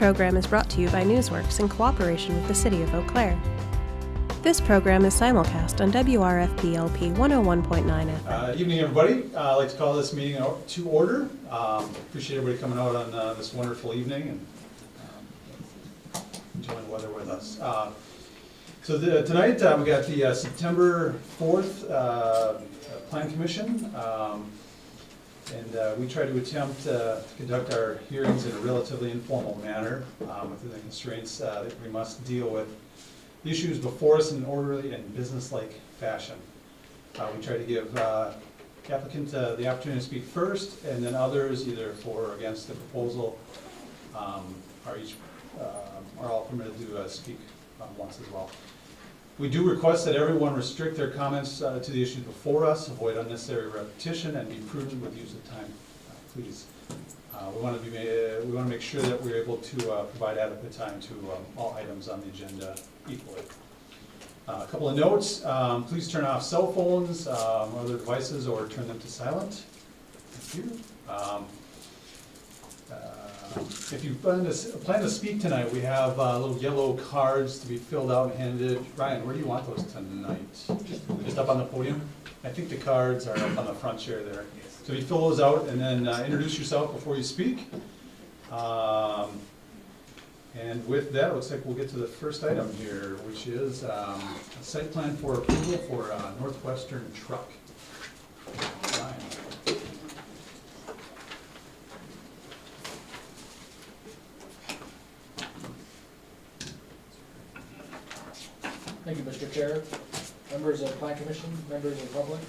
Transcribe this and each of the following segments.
program is brought to you by Newsworks in cooperation with the City of Eau Claire. This program is simulcast on WRFP-LP 101.9 FM. Evening, everybody. I'd like to call this meeting to order. Appreciate everybody coming out on this wonderful evening and enjoying the weather with us. Tonight we got the September 4th Plan Commission. We try to attempt to conduct our hearings in a relatively informal manner within the constraints that we must deal with issues before us in an orderly and business-like fashion. We try to give applicant the opportunity to speak first, and then others, either for or against the proposal, are all permitted to speak once as well. We do request that everyone restrict their comments to the issues before us, avoid unnecessary repetition, and be prudent with use of time, please. We want to make sure that we're able to provide adequate time to all items on the agenda equally. A couple of notes: please turn off cell phones, other devices, or turn them to silent. Thank you. If you plan to speak tonight, we have little yellow cards to be filled out and handed. Ryan, where do you want those tonight? Just up on the podium? I think the cards are up on the front chair there. So you fill those out and then introduce yourself before you speak. And with that, it looks like we'll get to the first item here, which is a site plan for approval for Northwestern Truck. Ryan. Thank you, Mr. Chair, members of the Plan Commission, members of the public.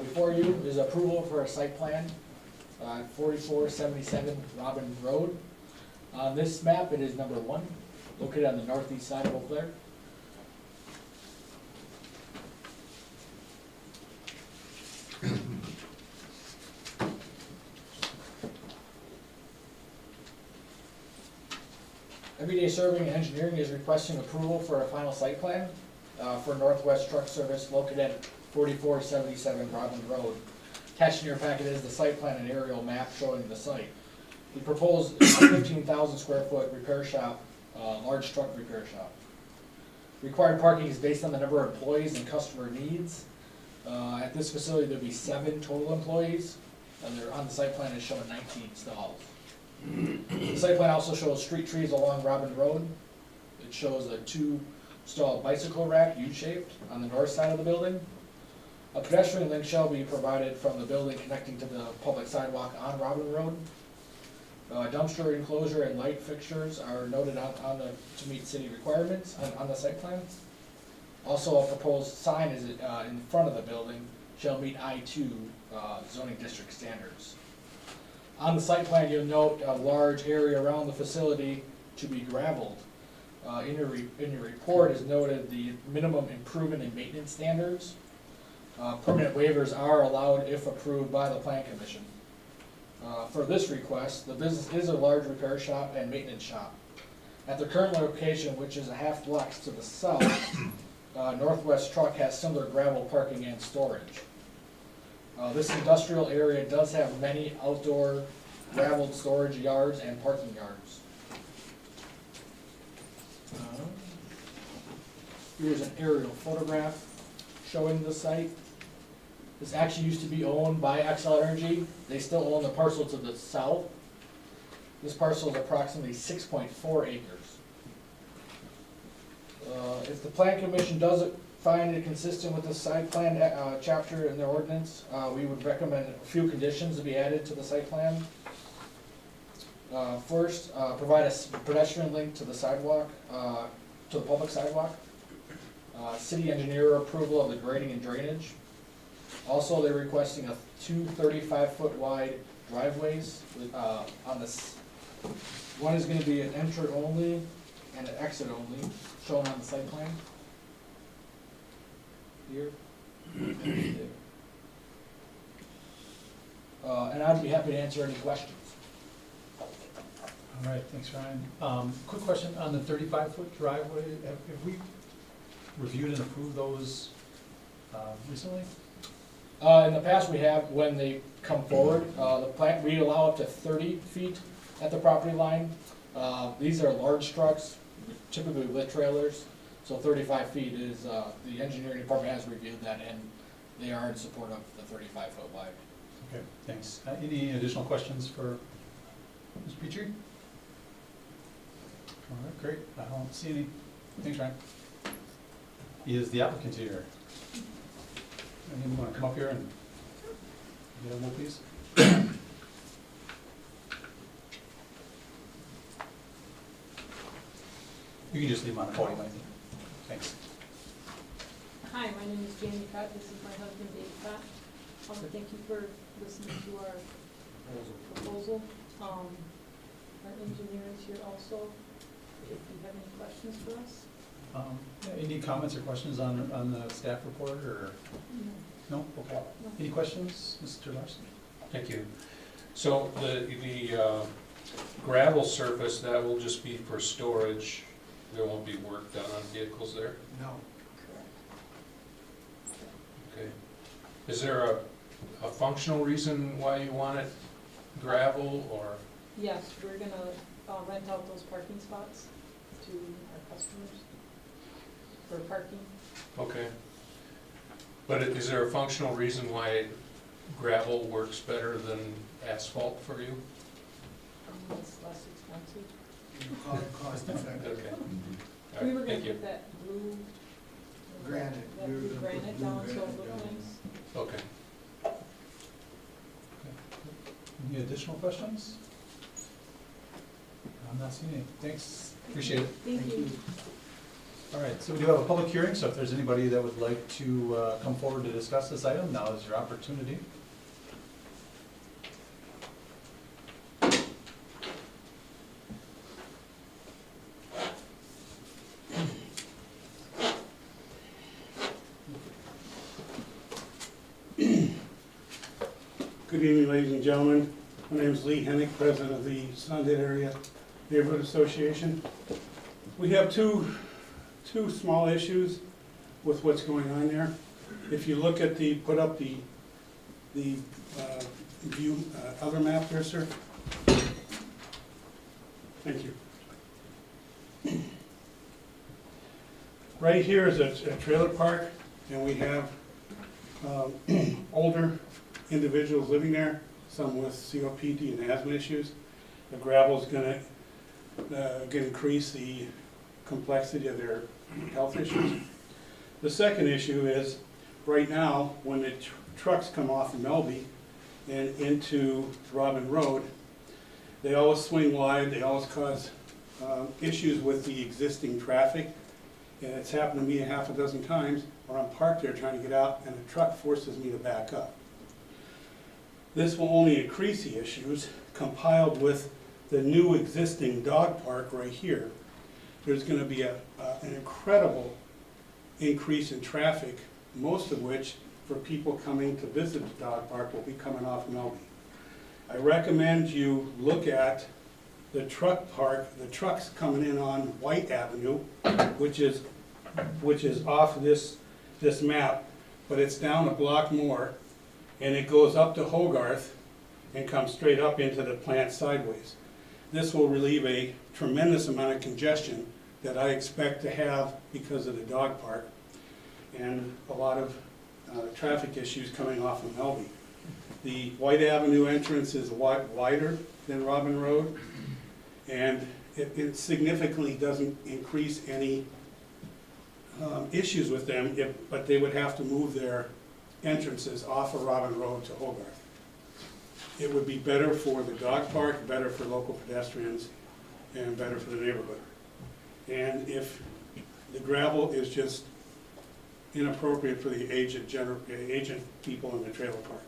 Before you is approval for a site plan at 4477 Robin Road. On this map, it is number 1, located on the northeast side of Eau Claire. Everyday Serving and Engineering is requesting approval for a final site plan for Northwest Truck Service located at 4477 Robin Road. Attached in your packet is the site plan and aerial map showing the site. The proposed 15,000 square foot repair shop, large truck repair shop. Required parking is based on the number of employees and customer needs. At this facility, there'll be 7 total employees, and they're on the site plan is showing 19 stalls. The site plan also shows street trees along Robin Road. It shows a 2-stall bicycle rack, U-shaped, on the north side of the building. A pedestrian link shall be provided from the building connecting to the public sidewalk on Robin Road. Dumpster enclosure and light fixtures are noted to meet city requirements on the site plan. Also, a proposed sign is in front of the building shall meet I-2 zoning district standards. On the site plan, you'll note a large area around the facility to be gravelled. In your report is noted the minimum improvement and maintenance standards. Permanent waivers are allowed if approved by the Plan Commission. For this request, the business is a large repair shop and maintenance shop. At the current location, which is a half block to the south, Northwest Truck has similar gravel parking and storage. This industrial area does have many outdoor gravelled storage yards and parking yards. Here's an aerial photograph showing the site. This actually used to be owned by Xcel Energy. They still own the parcel to the south. This parcel is approximately 6.4 acres. If the Plan Commission doesn't find it consistent with the site plan chapter in the ordinance, we would recommend a few conditions to be added to the site plan. First, provide a pedestrian link to the sidewalk, to the public sidewalk. City engineer approval of the grading and drainage. Also, they're requesting two 35-foot wide driveways on this. One is going to be an enter only and an exit only, shown on the site plan. Here. And I'd be happy to answer any questions. All right, thanks, Ryan. Quick question on the 35-foot driveway. Have we reviewed and approved those recently? In the past, we have, when they come forward, the plant, we allow up to 30 feet at the property line. These are large trucks, typically with trailers, so 35 feet is, the engineering department has reviewed that, and they are in support of the 35-foot wide. Okay, thanks. Any additional questions for Ms. Petrie? All right, great. I don't see any. Thanks, Ryan. Is the applicant here? Anyone want to come up here and get a vote, please? You can just leave them on the podium, I think. Thanks. Hi, my name is Jamie Pratt, this is my husband Dave Pratt. Thank you for listening to our proposal. Our engineer is here also, if you have any questions for us. Any comments or questions on the staff report, or? No? Okay. No. Any questions, Mr. Larson? Thank you. So the gravel surface, that will just be for storage? There won't be work done on vehicles there? No. Okay. Is there a functional reason why you want it gravel, or? Yes, we're gonna rent out those parking spots to our customers for parking. Okay. But is there a functional reason why gravel works better than asphalt for you? It's less expensive. Cost effective. Okay. All We right, were gonna thank you. put that blue. Granite. That We were blue gonna put granite blue down, so it granite looked down. nice. Okay. Any additional questions? I'm not seeing any. Thanks, appreciate it. Thank you. All right, so we do have a public hearing, so if there's anybody that would like to come forward to discuss this item, now is your opportunity. Good evening, ladies and gentlemen. My name is Lee Hennick, president of the Sunset Area Neighborhood Association. We have two small issues with what's going on there. If you look at put up the view, other map there, sir. Thank you. Right here is a trailer park, and we have older individuals living there, some with COPD and asthma issues. The gravel's gonna increase the complexity of their health issues. The second issue is, right now, when the trucks come off of Melby and into Robin Road, they always swing wide, they always cause issues with the existing traffic. And it's happened to me a half a dozen times where I'm parked there trying to get out and a truck forces me to back up. This will only increase the issues, compiled with the new existing dog park right here. There's gonna be an incredible increase in traffic, most of which, for people coming to visit the dog park, will be coming off Melby. I recommend you look at the truck park, the trucks coming in on White Avenue, which is off this map, but it's down a block more, and it goes up to Hogarth and comes straight up into the plant sideways. This will relieve a tremendous amount of congestion that I expect to have because of the dog park and a lot of traffic issues coming off of Melby. The White Avenue entrance is wider than Robin Road, and it significantly doesn't increase any issues with them, but they would have to move their entrances off of Robin Road to Hogarth. It would be better for the dog park, better for local pedestrians, and better for the neighborhood. And if the gravel is just inappropriate for the aged people in the trailer park.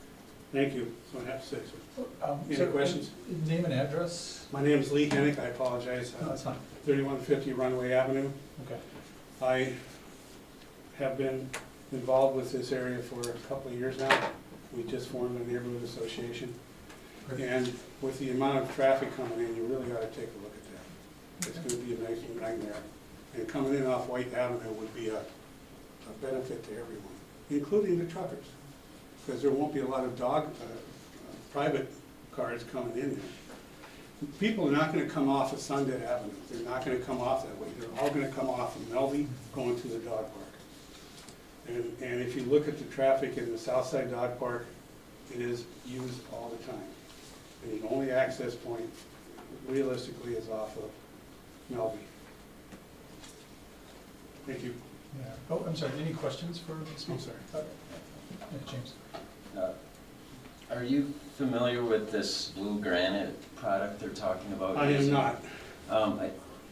Thank you, that's what I have to say, sir. Any questions? Name and address? My name is Lee Hennick, I apologize. No, that's fine. 3150 Runway Avenue. Okay. I have been involved with this area for a couple of years now. We just formed a neighborhood association. And with the amount of traffic coming in, you really ought to take a look at that. It's going to be a nice nightmare. And coming in off White Avenue would be a benefit to everyone, including the truckers, because there won't be a lot of private cars coming in people are not gonna come off of Sundet Avenue. They're not gonna come off that way. They're all gonna come off of Melby going to the dog park. And if you look at the traffic in the Southside Dog Park, it is used all the time. And the only access point realistically is off of Melby. Thank you. Yeah. Oh, I'm sorry, any questions for this? I'm sorry. James? Are you familiar with this blue granite product they're talking about? I am using? not.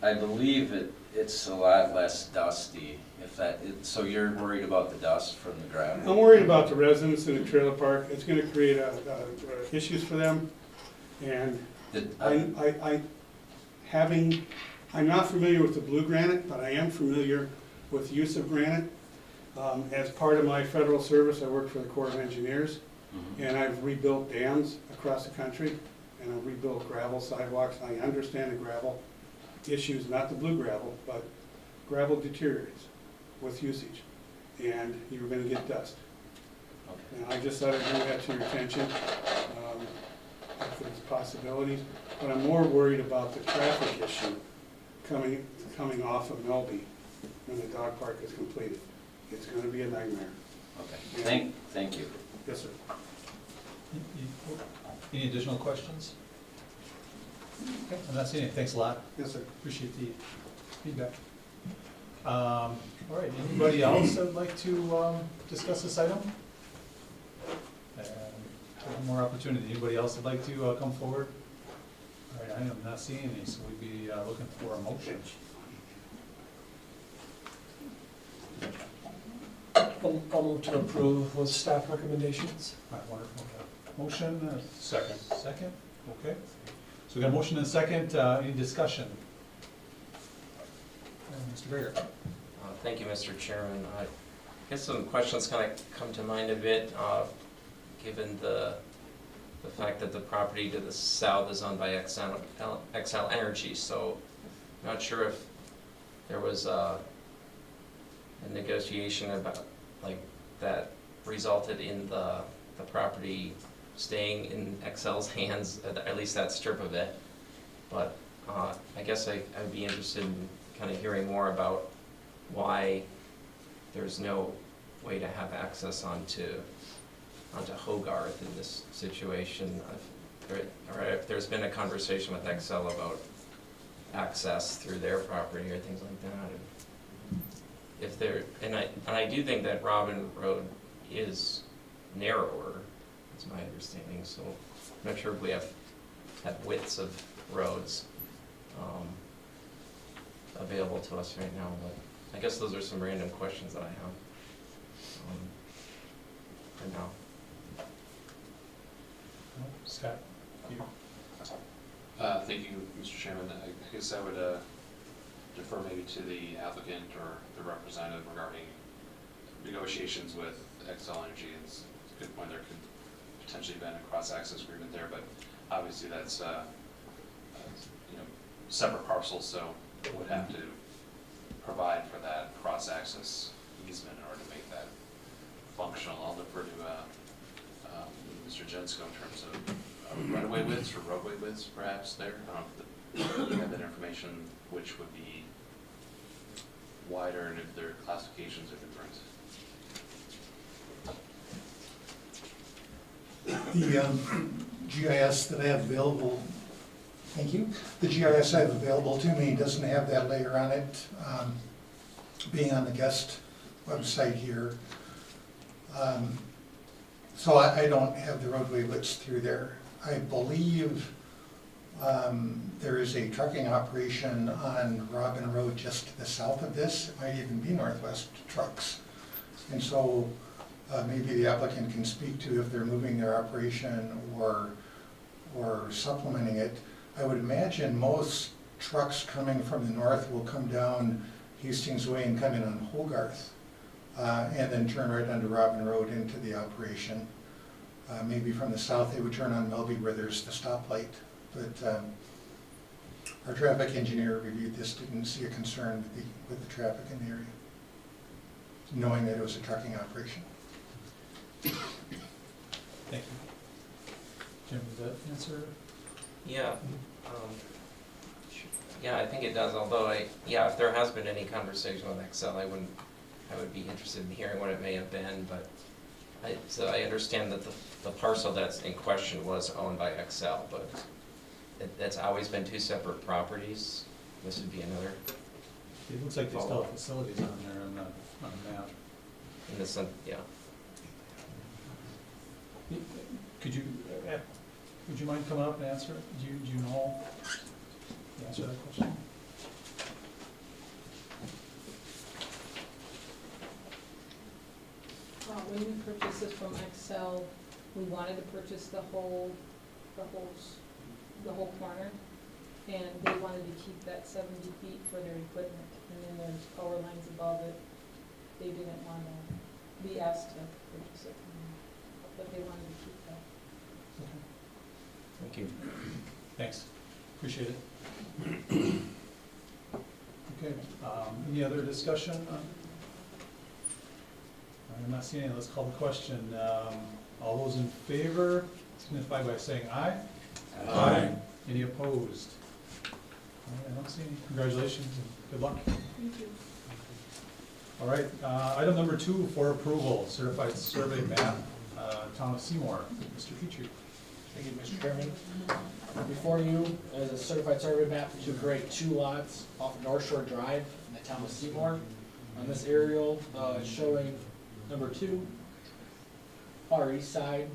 I believe it's a lot less dusty, so you're worried about the dust from the I'm gravel? worried about the residents in the trailer park. It's gonna create issues for them. And I'm not familiar with the blue granite, but I am familiar with use of granite. As part of my federal service, I worked for the Corps of Engineers, Mhm. and I've rebuilt dams across the country, and I've rebuilt gravel sidewalks. I understand the gravel issues, not the blue gravel, but gravel deteriorates with usage, and you're gonna get dust. Okay. And I just thought I'd bring that to your attention, if there's possibilities. But I'm more worried about the traffic issue coming off of Melby when the dog park is completed. It's gonna be a nightmare. Okay, thank you. Yes, sir. Any additional questions? Okay, I'm not seeing any. Thanks a lot. Yes, sir. Appreciate the feedback. All right, anybody else that'd like to discuss this item? And one more opportunity. Anybody else that'd like to come forward? All right, I am not seeing any, so we'd be looking for a motion. I'll move to approve with staff recommendations. All right, wonderful. Motion, second. Second, okay. So we got a motion and a second. Any discussion? Mr. Greer. Thank you, Mr. Chairman. I guess some questions kind of come to mind a bit, given the fact that the property to the south is owned by XL Energy, so I'm not sure if there was a negotiation about, like, that resulted in the property staying in XL's hands, at least that strip of it. But I guess I'd be interested in kind of hearing more about why there's no way to have access onto Hogarth in this situation. If there's been a conversation with XL about access through their property or things like that. If there, and I do think that Robin Road is narrower, that's my understanding, so I'm not sure if we have widths of roads available to us right now, but I guess those are some random questions that I have for now. Scott, you. Thank you, Mr. Chairman. I guess I would defer maybe to the applicant or the representative regarding negotiations with XL Energy. It's a good point. There could potentially have been a cross-access agreement there, but obviously that's separate parcels, so would have to provide for that cross-access easement in order to make that functional. I'll defer to Mr. Jensko in terms of right-of-way widths or roadway widths, perhaps there. I don't know if you have that information, which would be wider and if their classifications are different. The GIS that I have available, thank you, the GIS I have available to me doesn't have that layer on it, being on the guest website here. So I don't have the roadway widths through there. I believe there is a trucking operation on Robin Road just to the south of this. It might even be Northwest Trucks. And so maybe the applicant can speak to if they're moving their operation or supplementing it. I would imagine most trucks coming from the north will come down Hastings Way and come in on Hogarth, and then turn right onto Robin Road into the operation. Maybe from the south they would turn on Melby where there's the stoplight. But our traffic engineer reviewed this, didn't see a concern with the traffic in the area, knowing that it was a trucking operation. Thank you. Jim, does that answer? Yeah, yeah, I think it does, although if there has been any conversation with Excel, I would be interested in hearing what it may have been, but so I understand that the parcel that's in question was owned by Excel, but that's always been two separate properties. This would be another, It looks like they still have facilities on there on the map. in the sense, yeah. Could you, would you mind coming up and answer it? Do you know, the answer to that question? When we purchased this from Excel, we wanted to purchase the whole corner, and they wanted to keep that 70 feet for their equipment, and then there's power lines above it. They didn't want to, we asked to purchase it, but they wanted to keep that. Thank you. Thanks, appreciate it. Okay, any other discussion? I'm not seeing any, let's call the question. All those in favor, signify by saying aye. Aye. Any opposed? All right, I don't see any. Congratulations and good luck. Thank you. All right, item number 2 for approval, certified survey map, Town of Seymour, Mr. Petrie. Thank you, Mr. Chairman. Before you is a certified survey map to create 2 lots off North Shore Drive in the town of Seymour. On this aerial, it's showing number 2, far east side,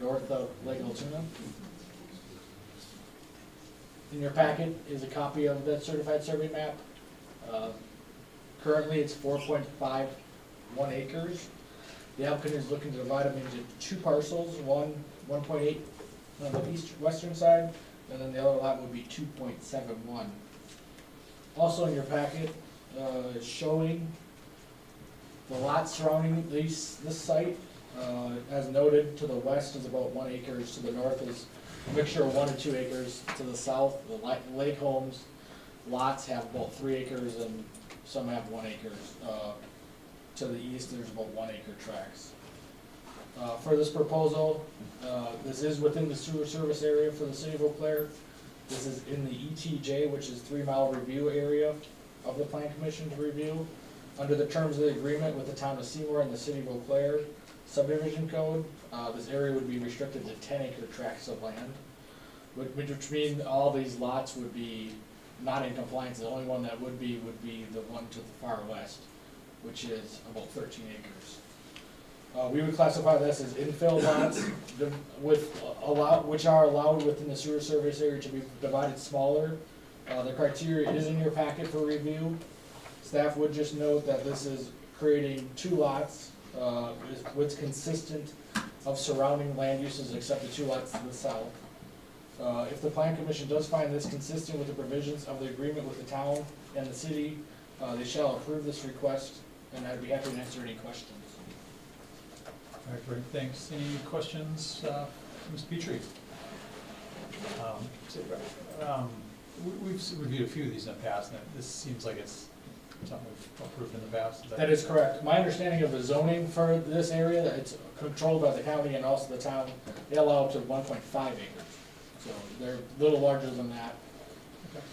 north of Lake Altoona. In your packet is a copy of that certified survey map. Currently, it's 4.51 acres. The applicant is looking to divide them into 2 parcels, 1.8 on the western side, and then the other lot would be 2.71. Also in your packet, is showing the lots surrounding this site. As noted, to the west is about 1 acre, to the north is a mixture of 1 or 2 acres. To the south, the Lake Homes lots have about 3 acres and some have 1 acre. To the east, there's about 1 acre tracts. For this proposal, this is within the sewer service area for the city of Eau Claire. This is in the ETJ, which is 3-mile review area of the Plan Commission to review. Under the terms of the agreement with the town of Seymour and the city of Eau Claire subdivision code, this area would be restricted to 10-acre tracts of land, which means all these lots would be not in compliance. The only one that would be the one to the far west, which is about 13 acres. We would classify this as infill lots which are allowed within the sewer service area to be divided smaller. The criteria is in your packet for review. Staff would just note that this is creating 2 lots, what's consistent of surrounding land uses except the 2 lots to the south. If the Plan Commission does find this consistent with the provisions of the agreement with the town and the city, they shall approve this request, and I'd be happy to answer any questions. All right, great, thanks. Any questions, Mr. Petrie? We've reviewed a few of these in the past, and this seems like it's something we've approved in the past. That is correct. My understanding of the zoning for this area, that it's controlled by the county and also the town, they allow up to 1.5 acres. So they're a little larger than that. Okay.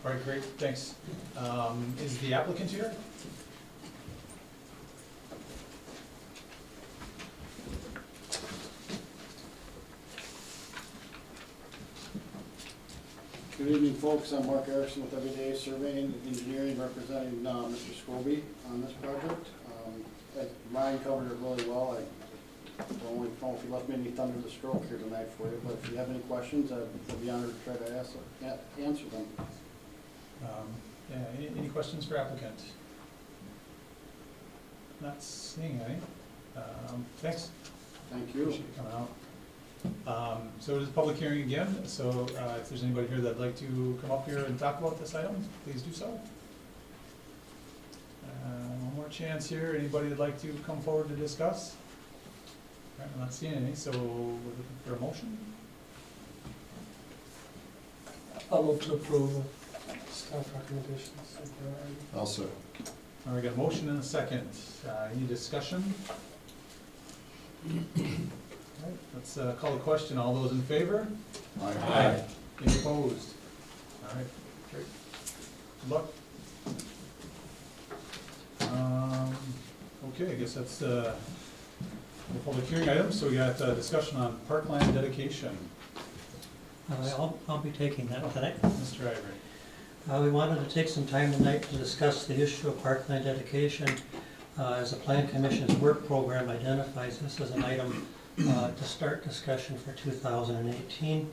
All right, great, thanks. Is the applicant here? Good evening, folks. I'm Mark Erickson with Everyday Surveying and Engineering, representing Mr. Scobie on this project. Ryan covered it really well. I don't know if he left me any thunder to stroke here tonight for you, but if you have any questions, I'd be honored to try to answer them. Yeah, any questions for applicant? Not seeing any. Thanks. Thank you. Appreciate you coming out. So it is a public hearing again, so if there's anybody here that'd like to come up here and talk about this item, please do so. One more chance here. Anybody that'd like to come forward to discuss? All right, I'm not seeing any, so we're looking for a motion. I'll move to approve staff recommendations. Also. All right, got a motion and a second. Any discussion? All right, Let's call the question. All those in favor? Aye. Any opposed? All right, great. Good luck. Okay, I guess that's the public hearing item. So we got discussion on parkland dedication. I'll be taking that tonight. Mr. Ivory. We wanted to take some time tonight to discuss the issue of parkland dedication. As the Plan Commission's work program identifies this as an item to start discussion for 2018.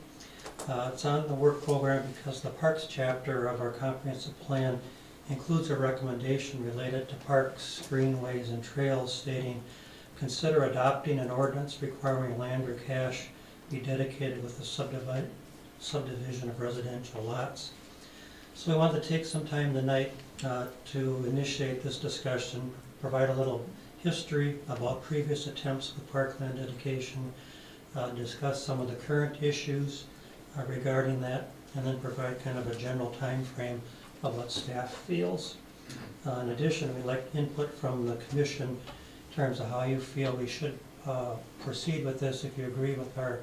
It's on the work program because the Parks chapter of our comprehensive plan includes a recommendation related to parks, greenways, and trails stating, consider adopting an ordinance requiring land or cash be dedicated with the subdivision of residential lots. So we wanted to take some time tonight to initiate this discussion, provide a little history about previous attempts with parkland dedication, discuss some of the current issues regarding that, and then provide kind of a general time frame of what staff feels. In addition, we'd like input from the commission in terms of how you feel we should proceed with this, if you agree with our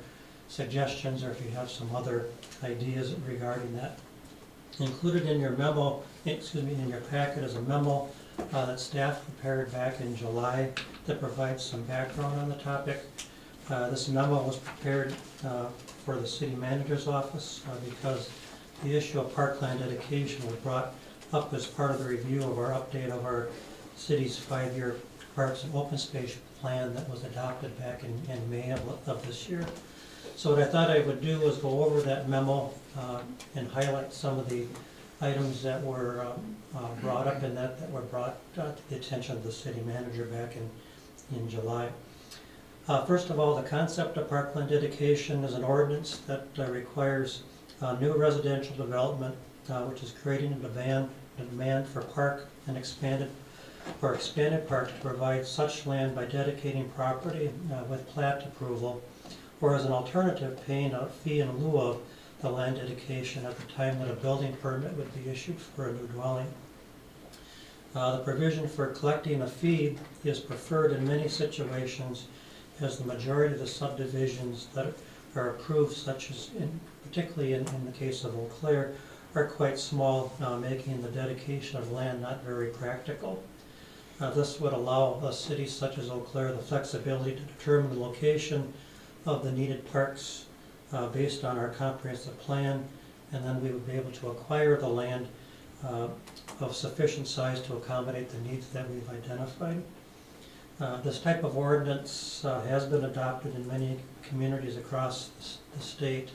suggestions or if you have some other ideas regarding that. Included in your memo, in your packet is a memo that staff prepared back in July that provides some background on the topic. This memo was prepared for the city manager's office because the issue of parkland dedication was brought up as part of the review of our update of our city's 5-year parks and open space plan that was adopted back in May of this year. So what I thought I would do is go over that memo and highlight some of the items that were brought up in that were brought to the attention of the city manager back in July. First of all, the concept of parkland dedication is an ordinance that requires new residential development, which is creating a demand for park and expanded park to provide such land by dedicating property with plat approval, or as an alternative, paying a fee in lieu of the land dedication at the time that a building permit would be issued for a new dwelling. The provision for collecting a fee is preferred in many situations, as the majority of the subdivisions that are approved, such as particularly in the case of Eau Claire, are quite small, making the dedication of land not very practical. This would allow a city such as Eau Claire the flexibility to determine the location of the needed parks based on our comprehensive plan, and then we would be able to acquire the land of sufficient size to accommodate the needs that we've identified. This type of ordinance has been adopted in many communities across the state,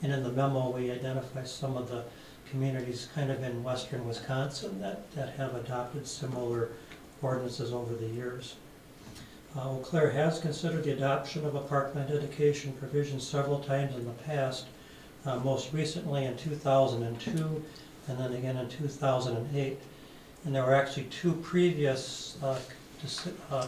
and in the memo we identify some of the communities kind of in western Wisconsin that have adopted similar ordinances over the years. Eau Claire has considered the adoption of a parkland dedication provision several times in the past, most recently in 2002 and then again in 2008. And there were actually 2 previous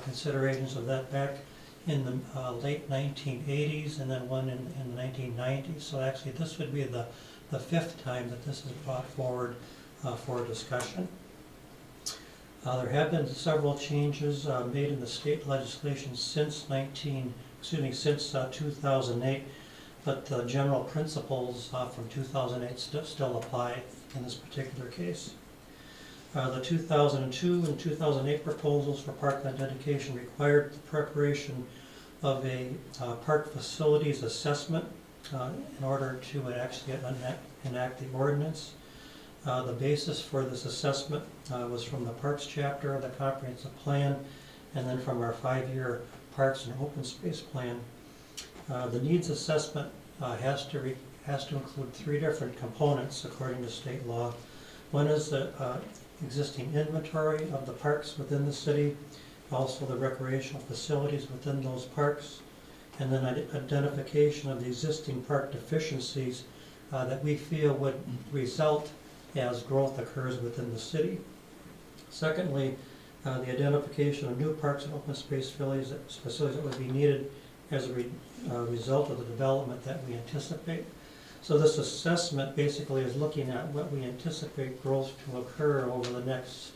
considerations of that back in the late 1980s and then one in the 1990s. So actually this would be the 5th time that this is brought forward for discussion. There have been several changes made in the state legislation since 2008, but the general principles from 2008 still apply in this particular case. The 2002 and 2008 proposals for parkland dedication required the preparation of a park facilities assessment in order to actually enact the ordinance. The basis for this assessment was from the Parks chapter of the Comprehensive Plan, and then from our 5-year Parks and Open Space Plan. The needs assessment has to include 3 different components according to state law. One is the existing inventory of the parks within the city, also the recreational facilities within those parks, and then identification of the existing park deficiencies that we feel would result as growth occurs within the city. Secondly, the identification of new parks and open space facilities that would be needed as a result of the development that we anticipate. So this assessment basically is looking at what we anticipate growth to occur over the next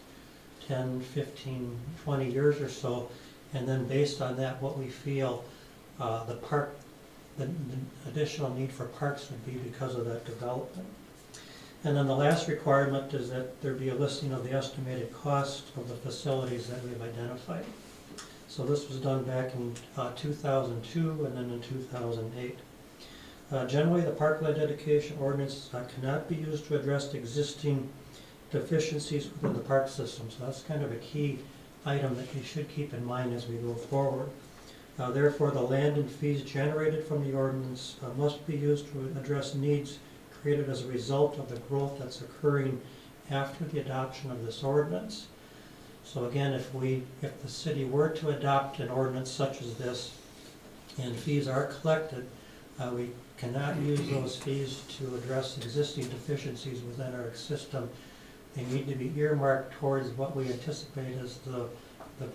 10, 15, 20 years or so, and then based on that, what we feel the park the additional need for parks would be because of that development. And then the last requirement is that there be a listing of the estimated cost of the facilities that we've identified. So this was done back in 2002 and then in 2008. Generally, the parkland dedication ordinance cannot be used to address existing deficiencies within the park system. So that's kind of a key item that you should keep in mind as we go forward. Therefore, the land and fees generated from the ordinance must be used to address needs created as a result of the growth that's occurring after the adoption of this ordinance. So again, if the city were to adopt an ordinance such as this and fees are collected, we cannot use those fees to address existing deficiencies within our system. They need to be earmarked towards what we anticipate as the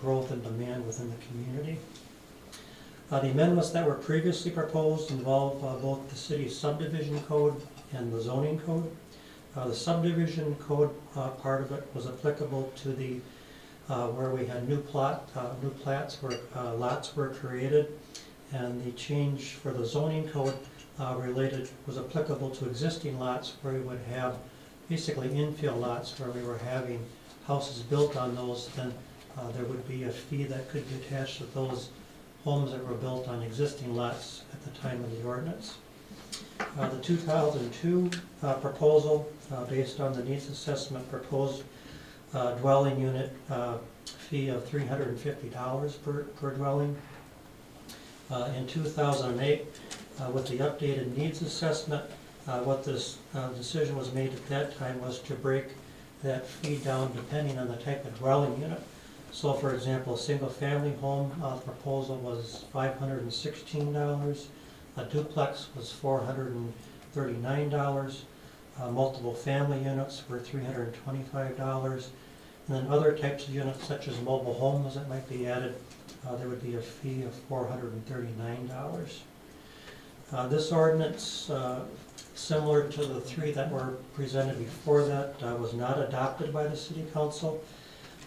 growth and demand within the community. The amendments that were previously proposed involve both the city's subdivision code and the zoning code. The subdivision code part of it was applicable to the where we had new plats where lots were created, and the change for the zoning code was applicable to existing lots where we would have basically infill lots where we were having houses built on those. Then there would be a fee that could be attached to those homes that were built on existing lots at the time of the ordinance. The 2002 proposal, based on the needs assessment, proposed dwelling unit fee of $350 per dwelling. In 2008, with the updated needs assessment, what this decision was made at that time was to break that fee down depending on the type of dwelling unit. So for example, a single family home proposal was $516, a duplex was $439, multiple family units were $325, and then other types of units such as mobile homes that might be added, there would be a fee of $439. This ordinance, similar to the three that were presented before that, was not adopted by the City Council.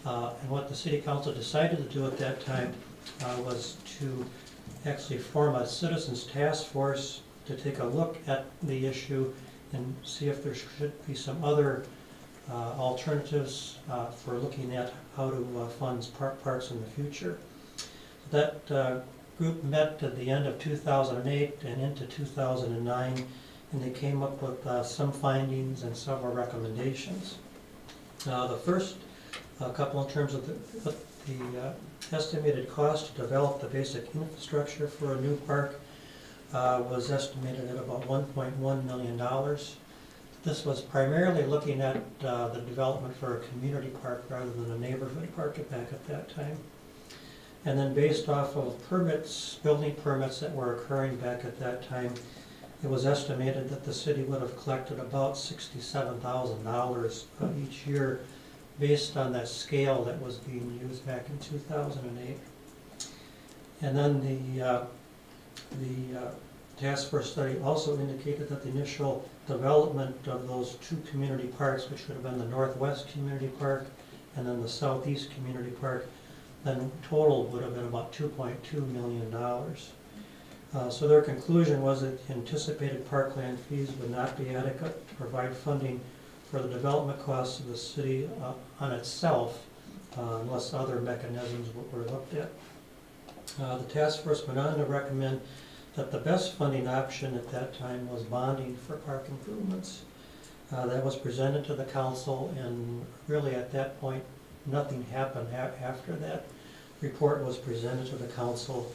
And what the City Council decided to do at that time was to actually form a citizens task force to take a look at the issue and see if there should be some other alternatives for looking at how to fund parks in the future. That group met at the end of 2008 and into 2009, and they came up with some findings and several recommendations. The first couple in terms of the estimated cost to develop the basic infrastructure for a new park was estimated at about $1.1 million. This was primarily looking at the development for a community park rather than a neighborhood park back at that time. And then based off of building permits that were occurring back at that time, it was estimated that the city would have collected about $67,000 each year based on that scale that was being used back in 2008. And then the task force study also indicated that the initial development of those two community parks, which would have been the Northwest Community Park and then the Southeast Community Park, then total would have been about $2.2 million. So their conclusion was that anticipated parkland fees would not be adequate to provide funding for the development costs of the city on itself, unless other mechanisms were looked at. The task force went on to recommend that the best funding option at that time was bonding for park improvements. That was presented to the council, and really at that point nothing happened after that report was presented to the council.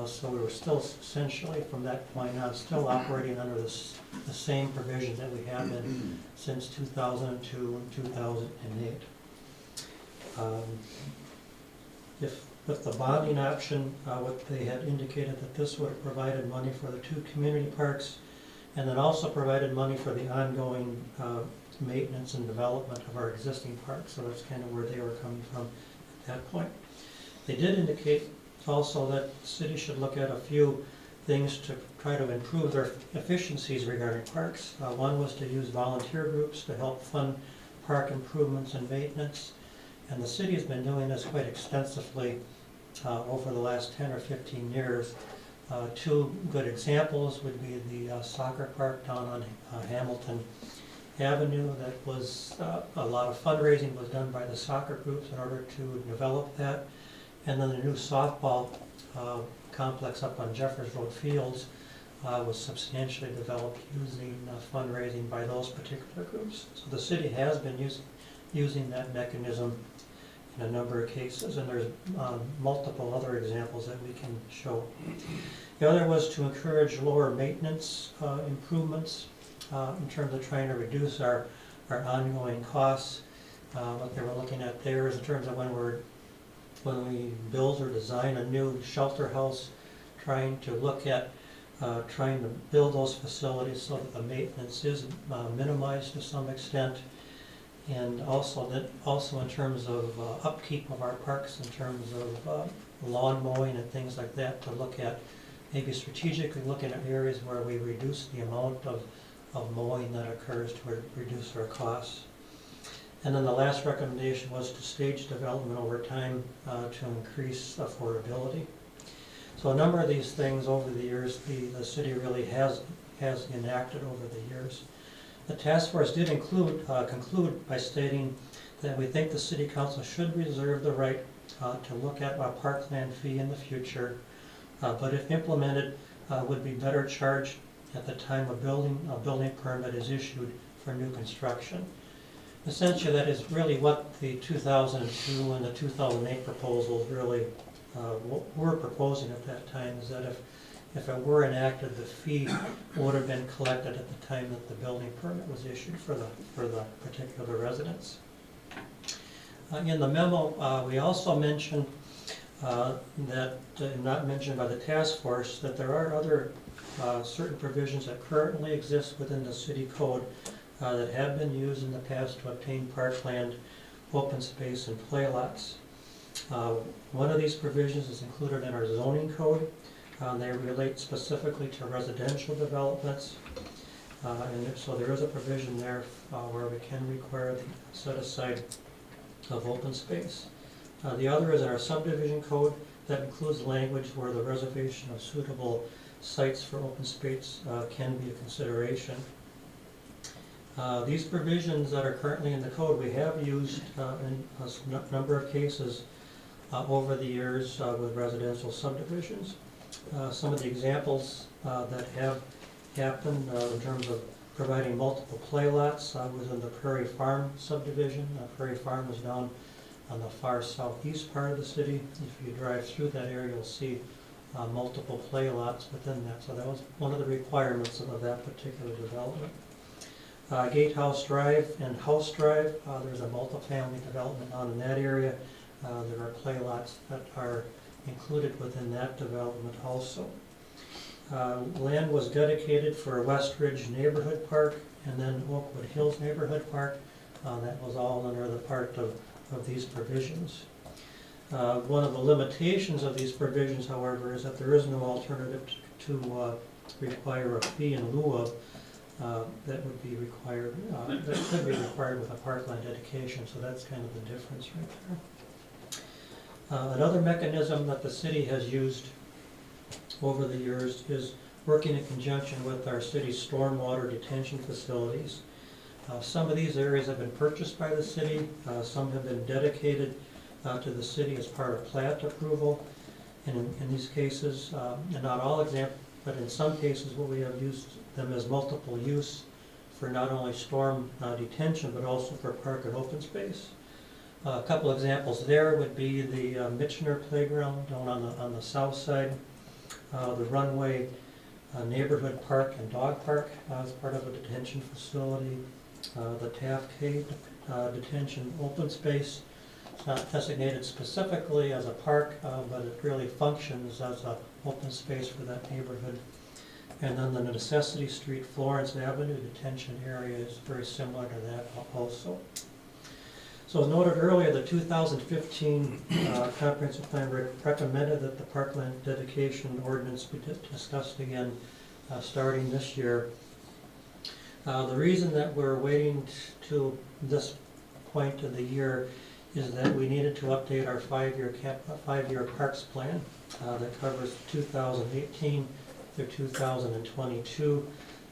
So we were still essentially from that point on still operating under the same provision that we have been since 2002 and 2008. With the bonding option, what they had indicated that this would have provided money for the two community parks, and then also provided money for the ongoing maintenance and development of our existing parks. So that's kind of where they were coming from at that point. They did indicate also that the city should look at a few things to try to improve their efficiencies regarding parks. One was to use volunteer groups to help fund park improvements and maintenance, and the city has been doing this quite extensively over the last 10 or 15 years. Two good examples would be the soccer park down on Hamilton Avenue. That was, a lot of fundraising was done by the soccer groups in order to develop that. And then the new softball complex up on Jeffers Road Fields was substantially developed using fundraising by those particular groups. So the city has been using that mechanism in a number of cases, and there's multiple other examples that we can show. The other was to encourage lower maintenance improvements in terms of trying to reduce our ongoing costs. What they were looking at there is in terms of when we build or design a new shelter house, trying to look at trying to build those facilities so that the maintenance is minimized to some extent. And also in terms of upkeep of our parks, in terms of lawn mowing and things like that, to look at maybe strategically looking at areas where we reduce the amount of mowing that occurs to reduce our costs. And then the last recommendation was to stage development over time to increase affordability. So a number of these things over the years, the city really has enacted over the years. The task force did conclude by stating that we think the city council should reserve the right to look at a parkland fee in the future, but if implemented, would be better charged at the time a building permit is issued for new construction. Essentially, that is really what the 2002 and the 2008 proposals really were proposing at that time, is that if it were enacted, the fee would have been collected at the time that the building permit was issued for the particular residence. In the memo, we also mentioned that, not mentioned by the task force, that there are other certain provisions that currently exist within the city code that have been used in the past to obtain parkland, open space, and play lots. One of these provisions is included in our zoning code. They relate specifically to residential developments. And so there is a provision there where we can require the set aside of open space. The other is in our subdivision code that includes language where the reservation of suitable sites for open space can be a consideration. These provisions that are currently in the code we have used in a number of cases over the years with residential subdivisions. Some of the examples that have happened in terms of providing multiple play lots was in the Prairie Farm subdivision. Prairie Farm is down on the far southeast part of the city. If you drive through that area, you'll see multiple play lots within that. So that was one of the requirements of that particular development. Gatehouse Drive and House Drive, there's a multifamily development down in that area. There are play lots that are included within that development also. Land was dedicated for West Ridge Neighborhood Park and then Oakwood Hills Neighborhood Park. That was all under the part of these provisions. One of the limitations of these provisions, however, is that there is no alternative to require a fee in lieu of that would be required, that could be required with a parkland dedication, so that's kind of the difference right there. Another mechanism that the city has used over the years is working in conjunction with our city's stormwater detention facilities. Some of these areas have been purchased by the city, some have been dedicated to the city as part of plat approval, and in these cases, and not all examples, but in some cases what we have used them as multiple use for not only storm detention but also for park and open space. A couple examples there would be the Michener Playground down on the south side, the Runway Neighborhood Park and Dog Park as part of a detention facility, the Taft Cave Detention Open Space. It's not designated specifically as a park, but it really functions as an open space for that neighborhood. And then the Necessity Street, Florence Avenue detention area is very similar to that also. So as noted earlier, the 2015 comprehensive plan recommended that the parkland dedication ordinance be discussed again starting this year. The reason that we're waiting to this point of the year is that we needed to update our five-year parks plan. that covers 2018 through 2022.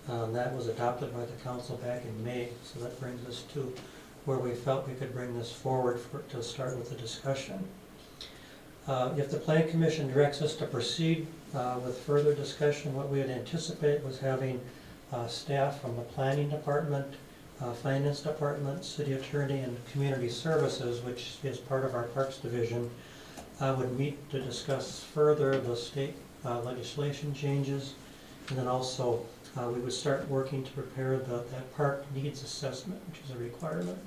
That was adopted by the council back in May, so that brings us to where we felt we could bring this forward to start with the discussion. If the Plan Commission directs us to proceed with further discussion, what we would anticipate was having staff from the Planning Department, Finance Department, City Attorney, and Community Services, which is part of our Parks Division, would meet to discuss further the state legislation changes, and then also we would start working to prepare that park needs assessment, which is a requirement.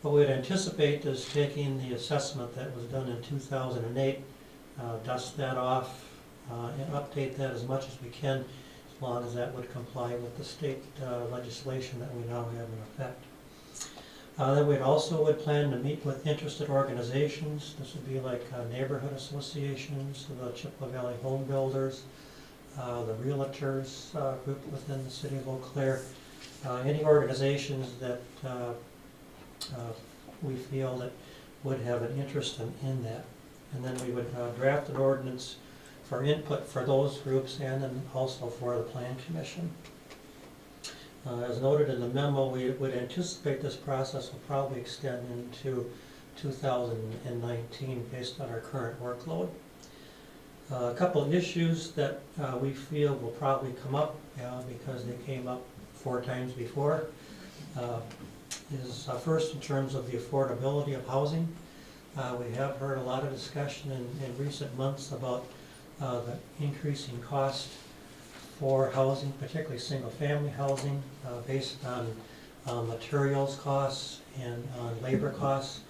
What we'd anticipate is taking the assessment that was done in 2008, dust that off, and update that as much as we can, as long as that would comply with the state legislation that we now have in effect. Then we'd also plan to meet with interested organizations. This would be like neighborhood associations, the Chippewa Valley Home Builders, the realtors group within the city of Eau Claire, any organizations that we feel that would have an interest in that. And then we would draft an ordinance for input for those groups and then also for the Plan Commission. As noted in the memo, we would anticipate this process will probably extend into 2019 based on our current workload. A couple of issues that we feel will probably come up because they came up 4 times before is first in terms of the affordability of housing. We have heard a lot of discussion in recent months about the increasing cost for housing, particularly single-family housing, based on materials costs and on labor costs.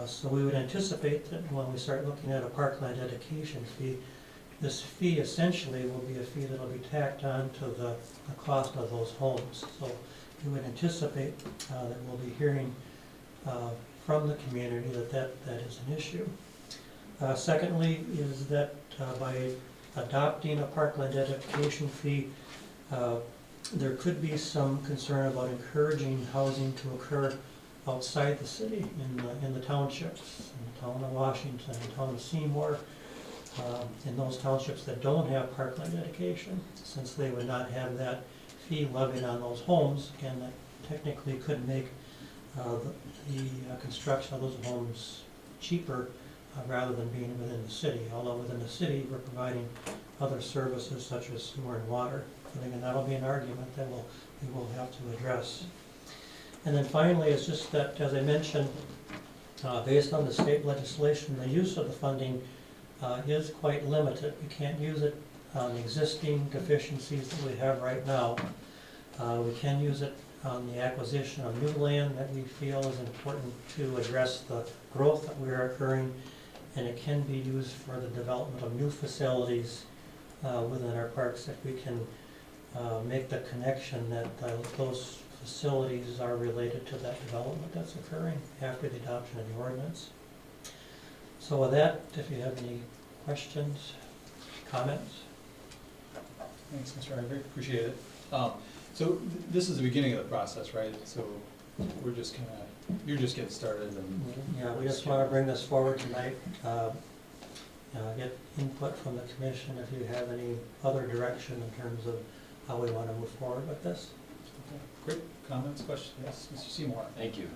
So we would anticipate that when we start looking at a parkland dedication fee, this fee essentially will be a fee that will be tacked on to the cost of those homes. So we would anticipate that we'll be hearing from the community that is an issue. Secondly is that by adopting a parkland dedication fee, there could be some concern about encouraging housing to occur outside the city, in the townships, in the town of Washington, in the town of Seymour, in those townships that don't have parkland dedication, since they would not have that fee levied on those homes, again, that technically could make the construction of those homes cheaper rather than being within the city. Although within the city, we're providing other services such as sewer and water. I think that'll be an argument that we will have to address. And then finally, it's just that, as I mentioned, based on the state legislation, the use of the funding is quite limited. We can't use it on existing deficiencies that we have right now. We can use it on the acquisition of new land that we feel is important to address the growth that we are occurring, and it can be used for the development of new facilities within our parks if we can make the connection that those facilities are related to that development that's occurring after the adoption of the ordinance. So with that, if you have any questions, comments? Thanks, Mr. Ivory, appreciate it. So this is the beginning of the process, right? So we're just you're just getting started and... Yeah, we just want to bring this forward tonight, get input from the commission if you have any other direction in terms of how we want to move forward with this. Okay, great. Comments, questions? Yes, Mr. Seymour. Thank you.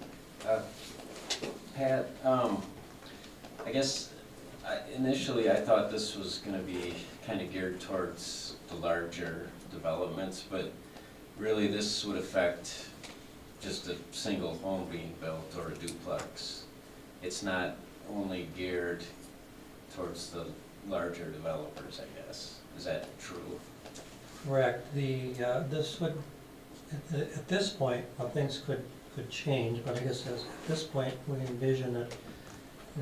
Pat, I guess initially I thought this was going to be kind of geared towards the larger developments, but really this would affect just a single home being built or a duplex. It's not only geared towards the larger developers, I guess. Is that true? Correct. This would, at this point, things could change, but I guess at this point we envision that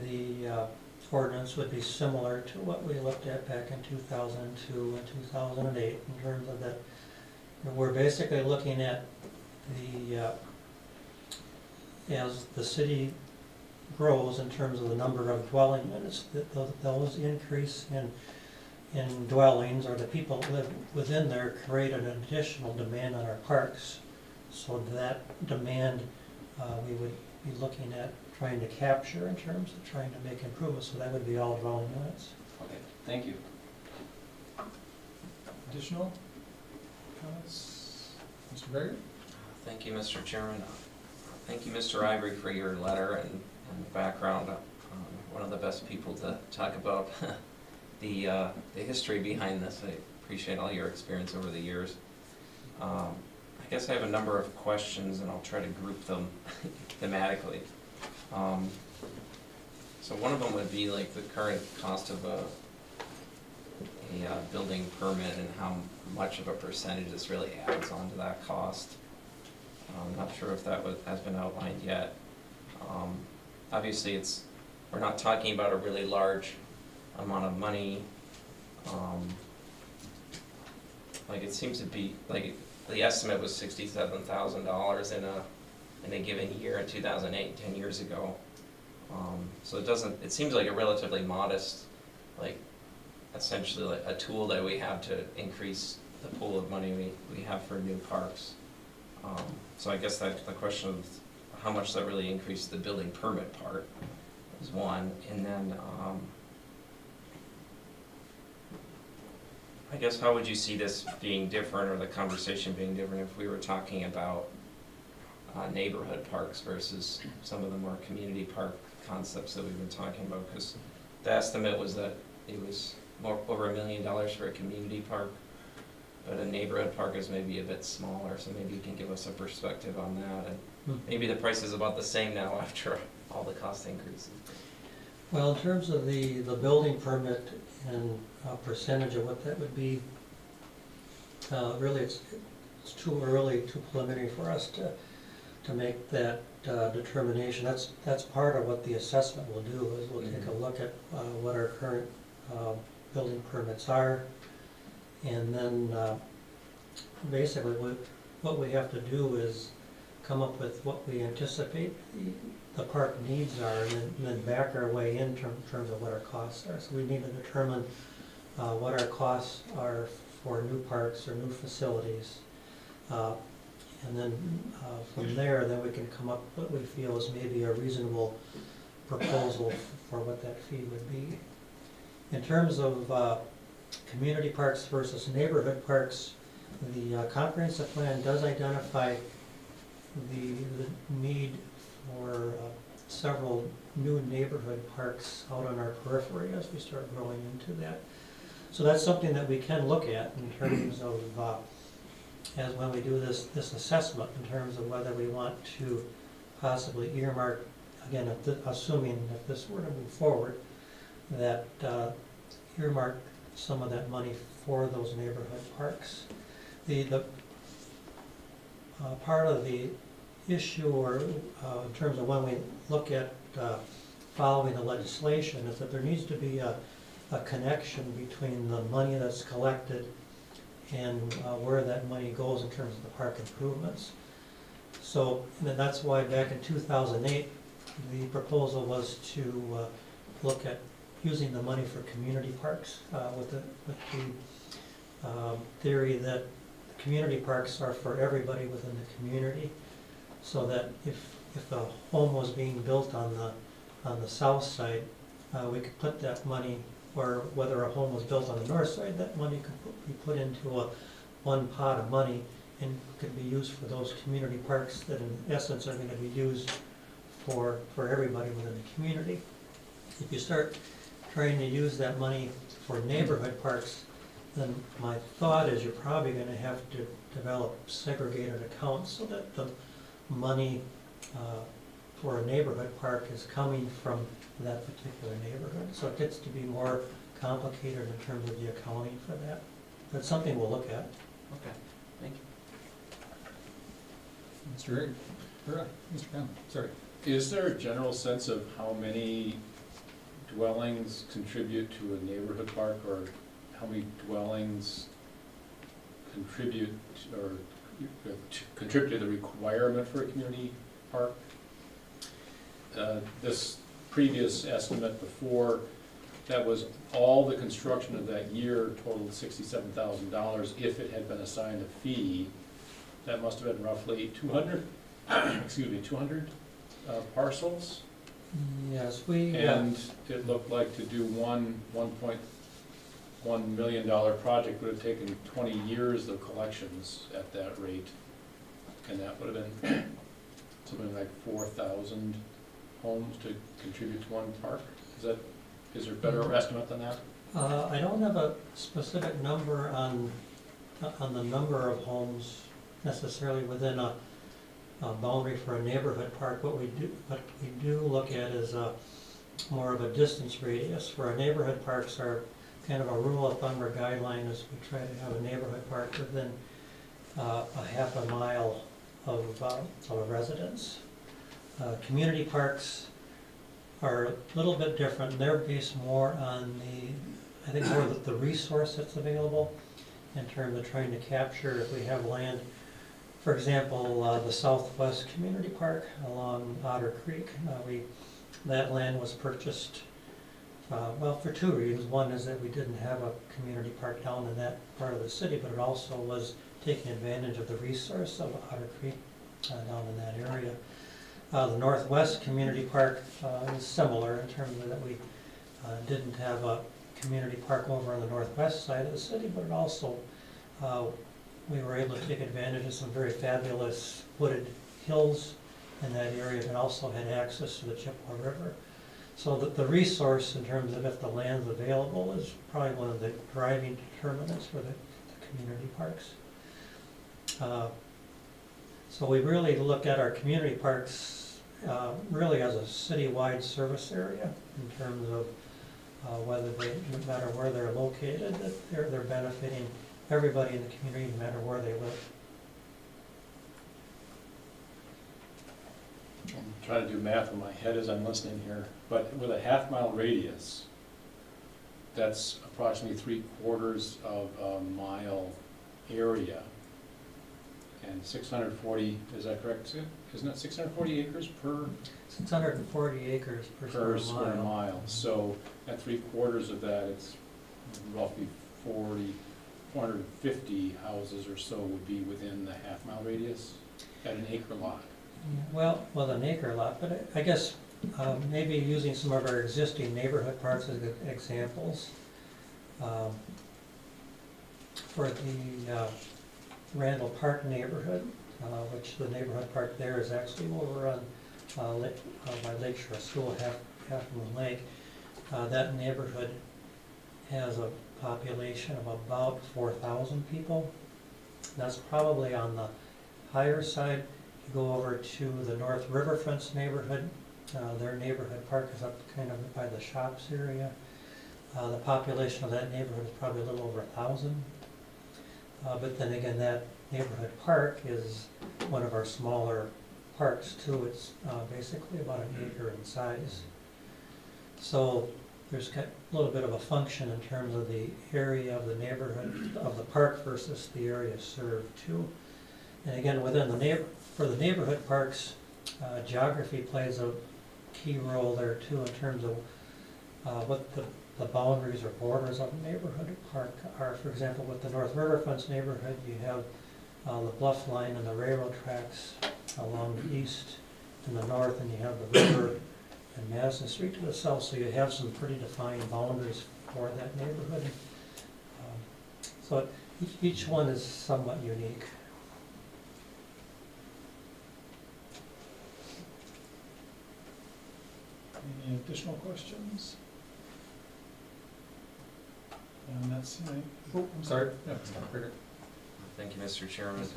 the ordinance would be similar to what we looked at back in 2002 and 2008 in terms of that. We're basically looking at as the city grows in terms of the number of dwelling units, those increase in dwellings, or the people that live within there, create an additional demand on our parks. So that demand we would be looking at trying to capture in terms of trying to make improvements. So that would be all dwelling units. Okay. Thank you. Additional comments? Mr. Berger? Thank you, Mr. Chairman. Thank you, Mr. Ivory, for your letter and background. One of the best people to talk about the history behind this. I appreciate all your experience over the years. I guess I have a number of questions, and I'll try to group them thematically. So one of them would be like the current cost of a building permit and how much of a percentage this really adds on to that cost. I'm not sure if that has been outlined yet. Obviously, we're not talking about a really large amount of money. Like it seems to be, like the estimate was $67,000 in a given year in 2008, 10 years ago. So it seems like a relatively modest, like essentially like a tool that we have to increase the pool of money we have for new parks. So I guess that the question of how much that really increased the building permit part is one, and then I guess how would you see this being different, or the conversation being different, if we were talking about neighborhood parks versus some of the more community park concepts that we've been talking about? Because the estimate was that it was over $1 million for a community park, but a neighborhood park is maybe a bit smaller, so maybe you can give us a perspective on that. And maybe the price is about the same now after all the cost increases. Well, in terms of the building permit and percentage of what that would be, really it's too early, too preliminary for us to make that determination. That's part of what the assessment will do, is we'll take a look at what our current building permits are, and then basically what we have to do is come up with what we anticipate the park needs are, and then back our way in terms of what our costs are. So we need to determine what our costs are for new parks or new facilities. And then from there, then we can come up with what we feel is maybe a reasonable proposal for what that fee would be. In terms of community parks versus neighborhood parks, the comprehensive plan does identify the need for several new neighborhood parks out on our periphery as we start growing into that. So that's something that we can look at in terms of, as when we do this assessment, in terms of whether we want to possibly earmark, again, assuming if this were to move forward, that earmark some of that money for those neighborhood parks. The part of the issue, or in terms of when we look at following the legislation, is that there needs to be a connection between the money that's collected and where that money goes in terms of the park improvements. So that's why back in 2008, the proposal was to look at using the money for community parks with the theory that community parks are for everybody within the community, so that if a home was being built on the south side, we could put that money, or whether a home was built on the north side, that money could be put into one pot of money and could be used for those community parks that in essence are going to be used for everybody within the community. If you start trying to use that money for neighborhood parks, then my thought is you're probably going to have to develop segregated accounts so that the money for a neighborhood park is coming from that particular neighborhood. So it gets to be more complicated in terms of the accounting for that. That's something we'll look at. Okay, thank you. Mr. Ray, or Mr. Conlon, sorry. Is there a general sense of how many dwellings contribute to a neighborhood park, or how many dwellings contribute to the requirement for a community park? This previous estimate before, that was all the construction of that year totaled $67,000. If it had been assigned a fee, that must have been roughly 200, 200 parcels. Yes, we. And it looked like to do one $1 million project would have taken 20 years of collections at that rate, and that would have been something like 4,000 homes to contribute to one park. Is there a better estimate than that? I don't have a specific number on the number of homes necessarily within a boundary for a neighborhood park. What we do look at is more of a distance radius. For our neighborhood parks, are kind of a rule of thumb or guideline is we try to have a neighborhood park within a half a mile of a residence. Community parks are a little bit different. They're based more on the resource that's available in terms of trying to capture, if we have land. For example, the Southwest Community Park along Otter Creek, that land was purchased, for two reasons. One is that we didn't have a community park down in that part of the city, but it also was taking advantage of the resource of Otter Creek down in that area. The Northwest Community Park is similar in terms of that we didn't have a community park over on the northwest side of the city, but it also, we were able to take advantage of some very fabulous wooded hills in that area that also had access to the Chippewa River. So the resource in terms of if the land's available is probably one of the driving determinants for the community parks. So we really look at our community parks really as a citywide service area in terms of whether they, no matter where they're located, that they're benefiting everybody in the community no matter where they live. I'm trying to do math in my head as I'm listening here, but with a half-mile radius, that's approximately 3/4 of a mile area. And 640, is that correct? Isn't it 640 acres per? 640 acres per square mile. So at 3/4 of that, it's roughly 450 houses or so would be within the half-mile radius at an acre lot. Well, an acre lot, but I guess maybe using some of our existing neighborhood parks as examples. For the Randall Park neighborhood, which the neighborhood park there is actually over on by Lakeshore School, Half Moon Lake. That neighborhood has a population of about 4,000 people. That's probably on the higher side. You go over to the North Riverfront's neighborhood. Their neighborhood park is up kind of by the shops area. The population of that neighborhood is probably a little over 1,000. But then again, that neighborhood park is one of our smaller parks too. It's basically about an acre in size. So there's a little bit of a function in terms of the area of the neighborhood of the park versus the area served too. And again, within for the neighborhood parks, geography plays a key role there too in terms of what the boundaries or borders of a neighborhood park are. For example, with the North Riverfront's neighborhood, you have the bluff line and the railroad tracks along the east and the north, and you have the river and Madison Street to the south, so you have some pretty defined boundaries for that neighborhood. So each one is somewhat unique. Any additional questions? And that's, oh, I'm sorry. Yeah, Thank you, Mr. Chairman.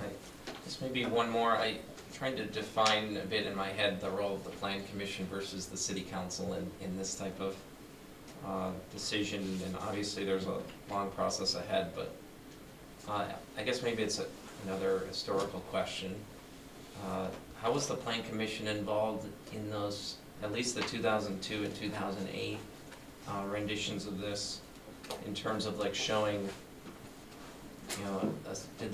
Just maybe one more. I tried to define a bit in my head the role of the Plan Commission versus the City Council in this type of decision, and obviously there's a long process ahead, but I guess maybe it's another historical question. How was the Plan Commission involved in those, at least the 2002 and 2008 renditions of this, in terms of like showing, you know, did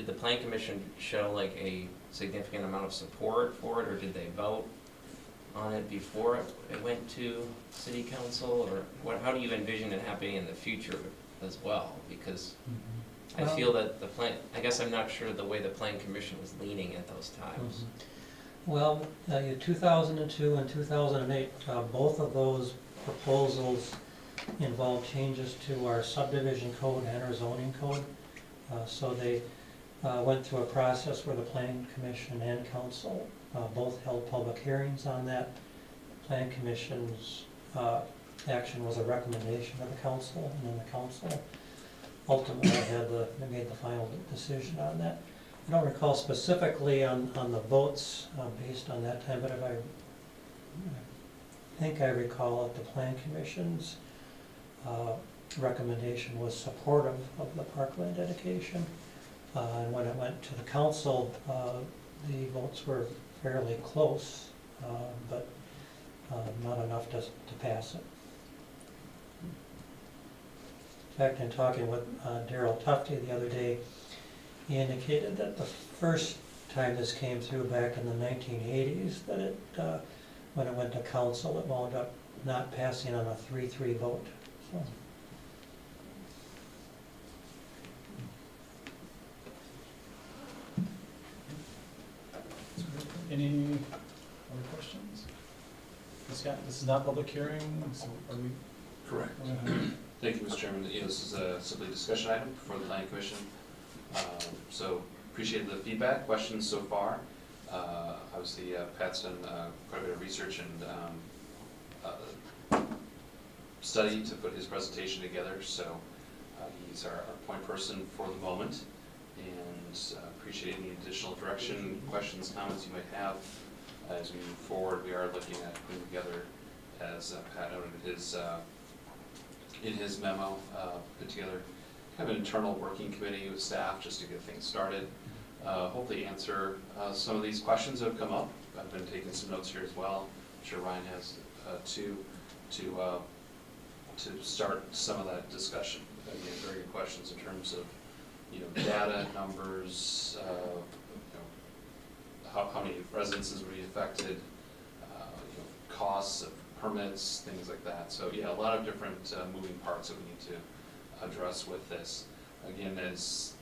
the Plan Commission show like a significant amount of support for it, or did they vote on it before it went to City Council, or how do you envision it happening in the future as well? Because I feel that I guess I'm not sure the way the Plan Commission was leaning at those times. Well, 2002 and 2008, both of those proposals involved changes to our subdivision code and our zoning code. So they went through a process where the planning commission and council both held public hearings on that. Planning commission's action was a recommendation of the council, and then the council ultimately made the final decision on that. I don't recall specifically on the votes based on that time, but I think I recall that the Plan Commission's recommendation was supportive of the parkland dedication. And when it went to the council, the votes were fairly close, but not enough to pass it. In fact, in talking with Darrell Tufte the other day, he indicated that the first time this came through back in the 1980s, that it, when it went to council, it wound up not passing on a 3-3 vote. So. Any other questions? Scott, this is not public hearing, so are we? Correct. Thank you, Mr. Chairman. This is simply a discussion item for the planning commission. So appreciate the feedback, questions so far. Obviously, Pat's done quite a bit of research and study to put his presentation together. So he's our point person for the moment, and appreciate any additional direction, questions, comments you might have as we move forward. We are looking at putting together, as Pat noted in his memo, put together kind of an internal working committee with staff just to get things started. Hopefully answer some of these questions that have come up. I've been taking some notes here as well. I'm sure Ryan has too, to start some of that discussion. Again, very good questions in terms of data, numbers, how many residences would be affected, costs of permits, things like that. So yeah, a lot of different moving parts that we need to address with this. Again, as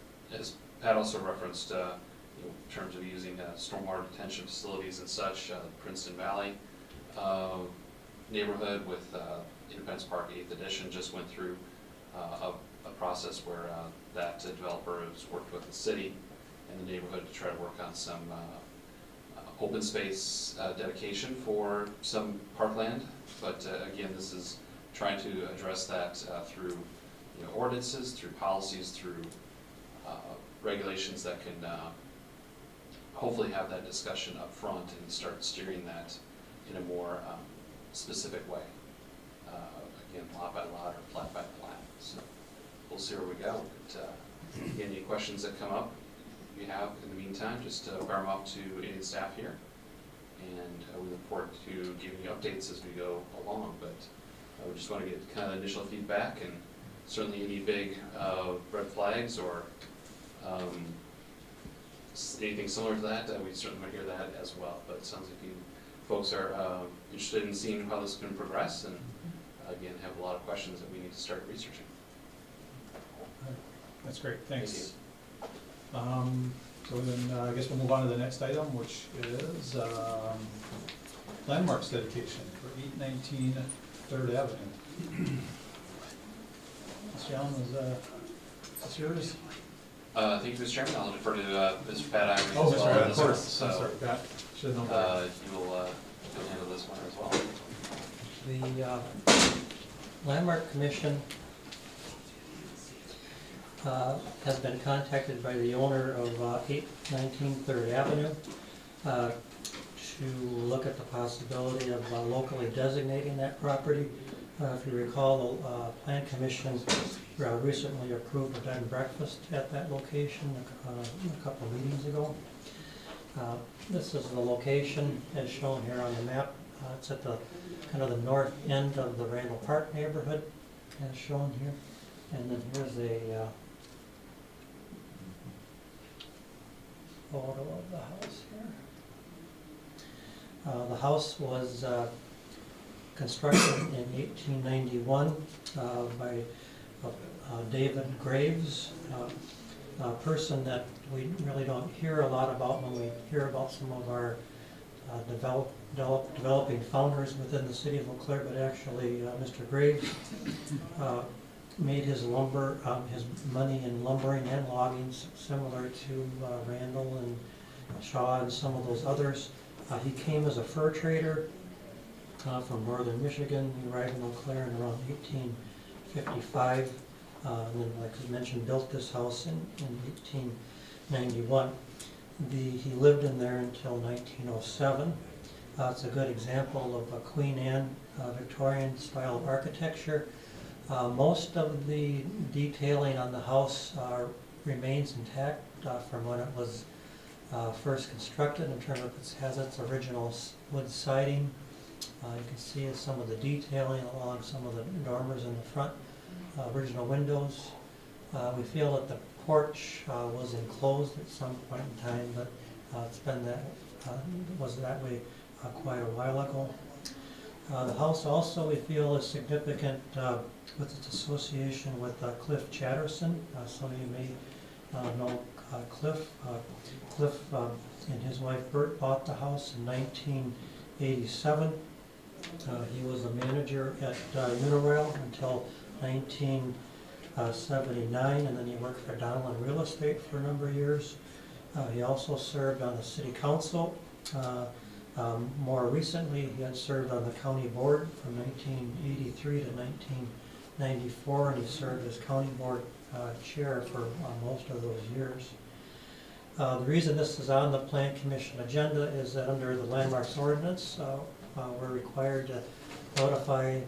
Pat also referenced, in terms of using stormwater detention facilities and such, Princeton Valley neighborhood with Independence Park 8th Edition just went through a process where that developer has worked with the city and the neighborhood to try to work on some open space dedication for some parkland. But again, this is trying to address that through ordinances, through policies, through regulations that can hopefully have that discussion up front and start steering that in a more specific way. Again, lot by lot or plat by plat. So we'll see where we go. But again, any questions that come up you have in the meantime, just fire them off to any of the staff here. And we look forward to giving you updates as we go along. But we just want to get kind of initial feedback, and certainly any big red flags or anything similar to that, we certainly want to hear that as well. But it sounds like you folks are interested in seeing how this can progress, and again, have a lot of questions that we need to start researching. That's great, thanks. So then I guess we'll move on to the next item, which is landmarks dedication for 819 3rd Avenue. Mr. Allen, is this yours? Thank you, Mr. Chairman. I'll defer to Mr. Pat Ivory as Oh, well. Mr. Pat, on of this one. course. So, I'm sorry, Pat. Should have known that. you'll handle this one as well. The Landmark Commission has been contacted by the owner of 819 3rd Avenue to look at the possibility of locally designating that property. If you recall, the Plan Commission recently approved a bed and breakfast at that location a couple of meetings ago. This is the location as shown here on the map. It's at the kind of the north end of the Randall Park neighborhood as shown here. And then here's a photo of the house here. The house was constructed in 1891 by David Graves, a person that we really don't hear a lot about when we hear about some of our developing founders within the city of Eau Claire, but actually Mr. Graves made his his money in lumbering and logging, similar to Randall and Shaw and some of those others. He came as a fur trader from northern Michigan. He arrived in Eau Claire in around 1855. And then, like I mentioned, built this house in 1891. He lived in there until 1907. It's a good example of a Queen Anne Victorian style of architecture. Most of the detailing on the house remains intact from when it was first constructed, in terms of it has its original wood siding. You can see some of the detailing along some of the dormers in the front, original windows. We feel that the porch was enclosed at some point in time, but it's been was that way quite a while ago. The house also, we feel, is significant with its association with Cliff Chatterson. Some of you may know Cliff. Cliff and his wife Bert bought the house in 1987. He was a manager at Uniroyal until 1979, and then he worked for Donlin Real Estate for a number of years. He also served on the city council. More recently, he had served on the county board from 1983 to 1994, and he served as county board chair for most of those years. The reason this is on the Plan Commission agenda is that under the landmarks ordinance, we're required to notify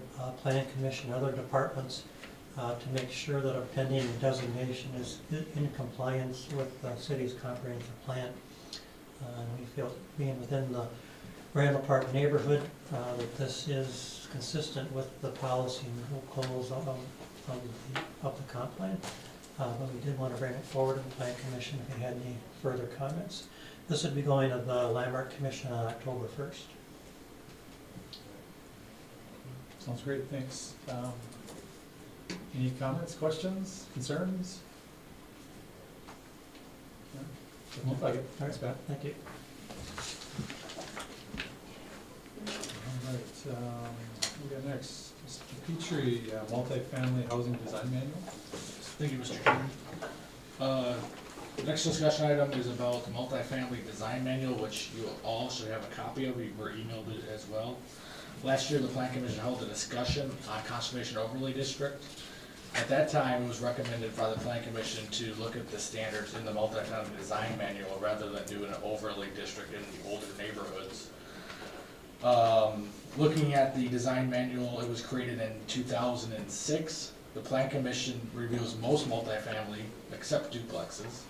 Plan Commission and other departments to make sure that a pending designation is in compliance with the city's comprehensive plan. And we feel, being within the Randall Park neighborhood, that this is consistent with the policy and goals of the comp plan. But we did want to bring it forward to the Plan Commission if you had any further comments. This would be going to the Landmark Commission on October 1st. Sounds great, thanks. Any comments, questions, concerns? No? Doesn't look like it. Thanks, Pat. Thank you. All right, we got next, Mr. Petrie, multifamily housing design manual. Thank you, Mr. Chairman. The next discussion item is about the multifamily design manual, which you all should have a copy of. We were emailed it as well. Last year, the Plan Commission held a discussion on Conservation Overlay District. At that time, it was recommended by the Plan Commission to look at the standards in the multifamily design manual rather than doing an overlay district in the older neighborhoods. Looking at the design manual, it was created in 2006. The Plan Commission reviews most multifamily, except duplexes.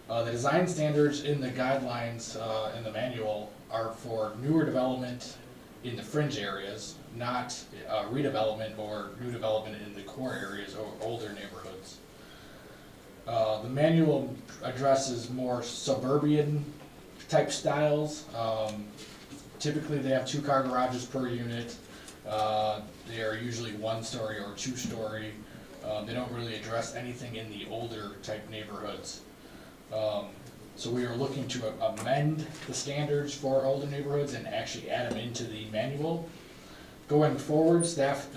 The design standards in the guidelines in the manual are for newer development in the fringe areas, not redevelopment or new development in the core areas or older neighborhoods. The manual addresses more suburban type styles. Typically they have 2-car garages per unit. They are usually 1-story or 2-story. They don't really address anything in the older type neighborhoods. So we are looking to amend the standards for older neighborhoods and actually add them into the manual. Going forward, staff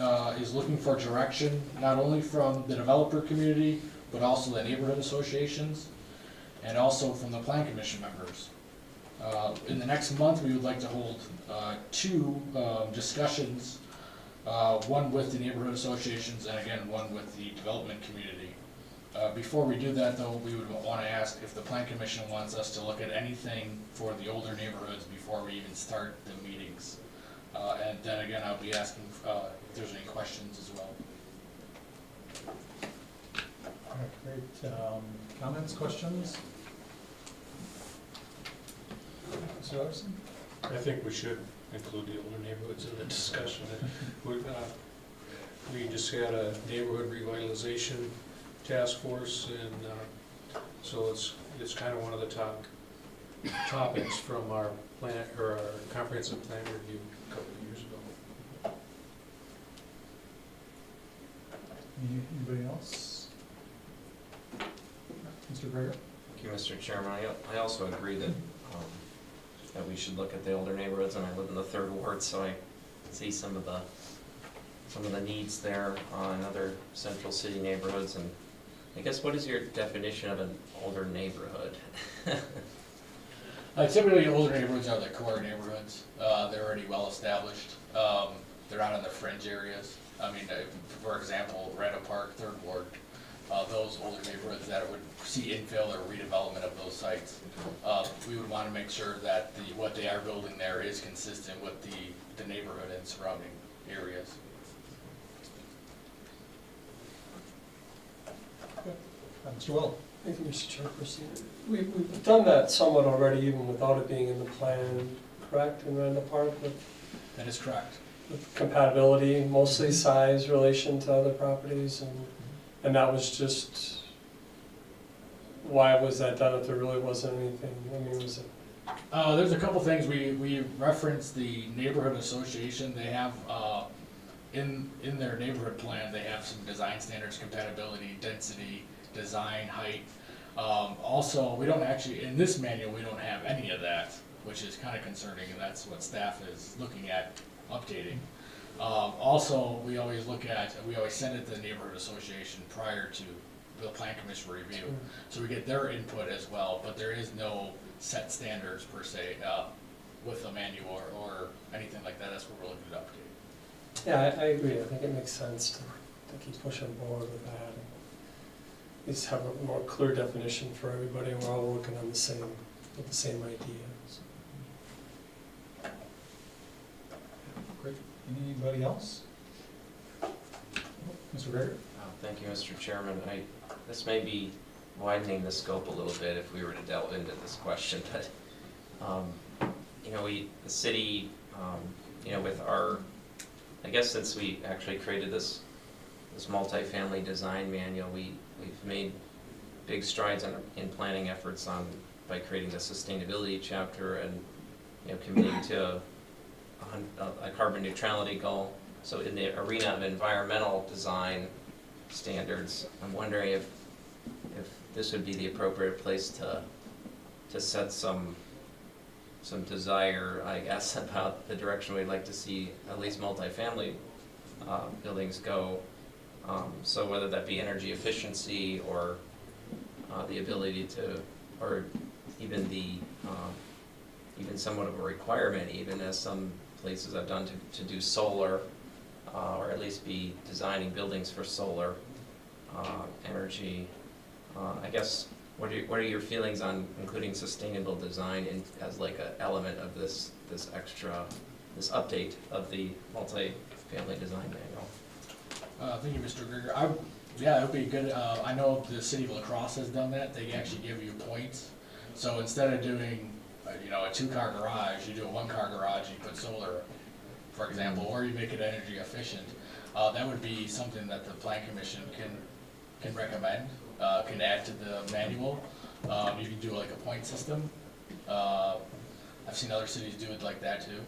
is looking for direction, not only from the developer community, but also the neighborhood associations, and also from the Plan Commission members. In the next month, we would like to hold 2 discussions, one with the neighborhood associations and again, one with the development community. Before we do that though, we would want to ask if the Plan Commission wants us to look at anything for the older neighborhoods before we even start the meetings. And then again, I'll be asking if there's any questions as well. All right, great. Comments, questions? Mr. Larson? I think we should include the older neighborhoods in the discussion. We just had a neighborhood revitalization task force, and so it's kind of one of the top topics from our plan, or our comprehensive plan review a couple of years ago. Anybody else? Mr. Greger? Thank you, Mr. Chairman. I also agree that that we should look at the older neighborhoods, and I live in the 3rd Ward, so I see some of the needs there in other central city neighborhoods. And I guess, what is your definition of an older neighborhood? Typically, older neighborhoods are the core neighborhoods. They're already well established. They're not in the fringe areas. I mean, for example, Randall Park, 3rd Ward, those older neighborhoods that would see infill or redevelopment of those sites. We would want to make sure that what they are building there is consistent with the neighborhood and surrounding areas. Mr. Will? Thank you, Mr. Chairperson. We've done that somewhat already, even without it being in the plan, correct, in Randall Park, with That is correct. compatibility, mostly size, relation to other properties, and that was just, why was that done if there really wasn't anything? I mean, was it? There's a couple things. We referenced the neighborhood association. They have, in their neighborhood plan, they have some design standards, compatibility, density, design, height. Also, we don't actually, in this manual, we don't have any of that, which is kind of concerning, and that's what staff is looking at updating. Also, we always send it to the neighborhood association prior to the plan commission review, so we get their input as well, but there is no set standards per se, with a manual or anything like that. That's what we're looking to update. Yeah, I agree. I think it makes sense to keep pushing forward with that. At least have a more clear definition for everybody, and we're all working on the same idea. So. Great. Anybody else? Mr. Greger? Thank you, Mr. Chairman. This may be widening the scope a little bit if we were to delve into this question, but, the city, with our, I guess since we actually created this multifamily design manual, we've made big strides in planning efforts by creating the sustainability chapter and, committing to a carbon neutrality goal. So in the arena of environmental design standards, I'm wondering if this would be the appropriate place to set some desire, I guess, about the direction we'd like to see at least multifamily buildings go. So whether that be energy efficiency or the ability to, or even even somewhat of a requirement, even as some places have done to do solar, or at least be designing buildings for solar energy. I guess, what are your feelings on including sustainable design as like an element of this update of the multi-family design manual? Thank you, Mr. Greger. Yeah, it would be good. I know the city of La Crosse has done that. They actually give you points. So instead of doing, a 2-car garage, you do a 1-car garage, you put solar, for example, or you make it energy efficient. That would be something that the plan commission can recommend, can add to the manual. You can do like a point system. I've seen other cities do it like that too.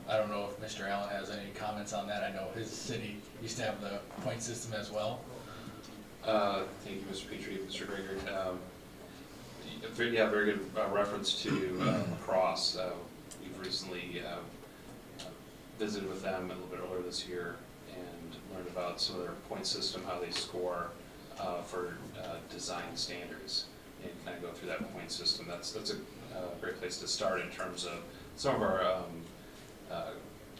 I don't know if Mr. Allen has any comments on that. I know his city used to have the point system as well. Thank you, Mr. Petrie, Mr. Greger. Yeah, very good reference to La Crosse. We've recently visited with them a little bit earlier this year and learned about some of their point system, how they score for design standards, and kind of go through that point system. That's a great place to start in terms of some of our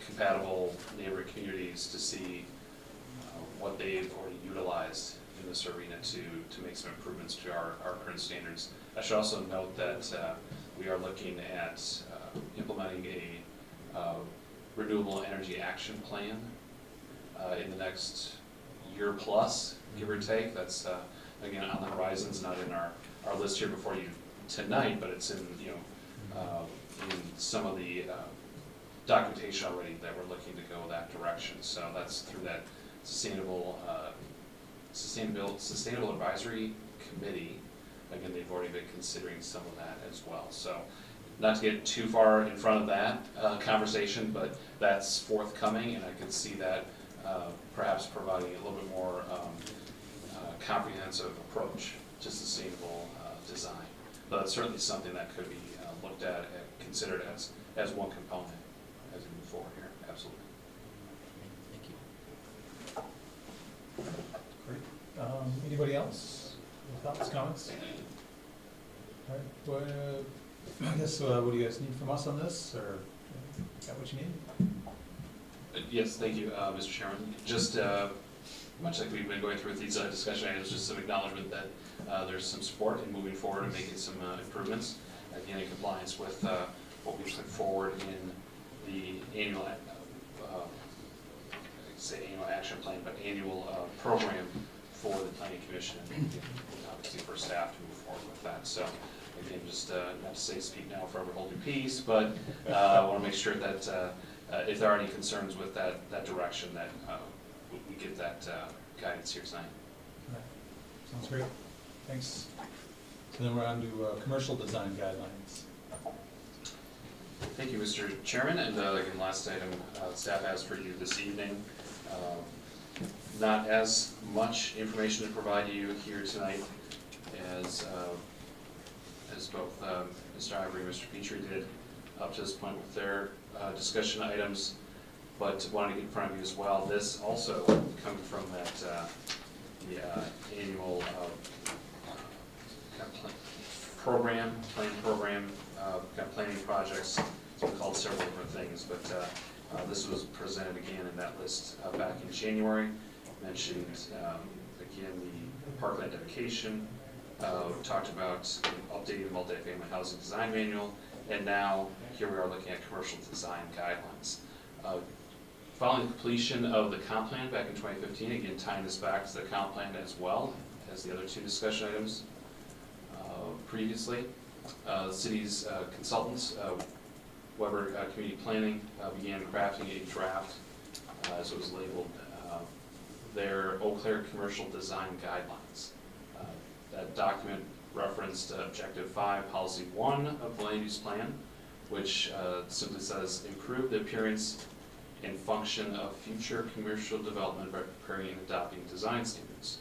compatible neighborhood communities to see what they've already utilized in this arena to make some improvements to our current standards. I should also note that we are looking at implementing a renewable energy action plan in the next year plus, give or take. That's again on the horizons, not in our list here before you tonight, but it's in in some of the documentation already that we're looking to go that direction. So that's through that sustainable advisory committee. Again, they've already been considering some of that as well. So not to get too far in front of that conversation, but that's forthcoming, and I could see that perhaps providing a little bit more comprehensive approach to sustainable design. but it's certainly something that could be looked at and considered as one component as we move forward here, absolutely. Thank you. Great. Anybody else? Thoughts, comments? All right, well, I guess, what do you guys need from us on this, or got what you need? Yes, thank you, Mr. Chairman. Just much like we've been going through with these discussion items, just some acknowledgement that there's some support in moving forward and making some improvements, again, in compliance with what we've put forward in the annual, say annual action plan, but annual program for the planning commission, and obviously for staff to move forward with that. So again, just not to say speak now, forever hold your peace, but I want to make sure that if there are any concerns with that direction, that we get that guidance here tonight. All right. Sounds great, thanks. So then we're on to commercial design guidelines. Thank you, Mr. Chairman, and again, last item staff has for you this evening. Not as much information to provide you here tonight as both Mr. Ivory and Mr. Petrie did up to this point with their discussion items, but wanted to get in front of you as well. This also coming from that the annual kind of plan program, kind of planning projects. So we called several different things, but this was presented again in that list back in January. Mentioned again the parkland dedication. Talked about updating the multifamily housing design manual, and now here we are looking at commercial design guidelines. Following completion of the comp plan back in 2015, again tying this back to the comp plan as well as the other two discussion items previously, the city's consultants, Weber Community Planning, began crafting a draft, as it was labeled, their Eau Claire Commercial Design Guidelines. That document referenced Objective 5, Policy 1 of the Land Use Plan, which simply says, improve the appearance and function of future commercial development by preparing and adopting design standards.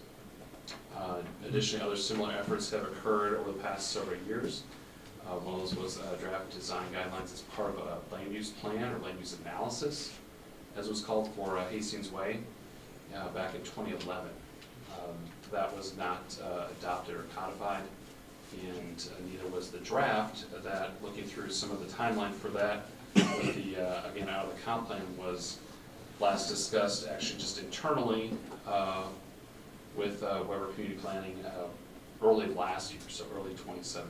Additionally, other similar efforts have occurred over the past several years. One of those was draft design guidelines as part of a land use plan or land use analysis, as it was called, for Hastings Way back in 2011. That was not adopted or codified, and neither was the draft that, looking through some of the timeline for that, with the, again, out of the comp plan, was last discussed actually just internally with Weber Community Planning early last year, so early 2017.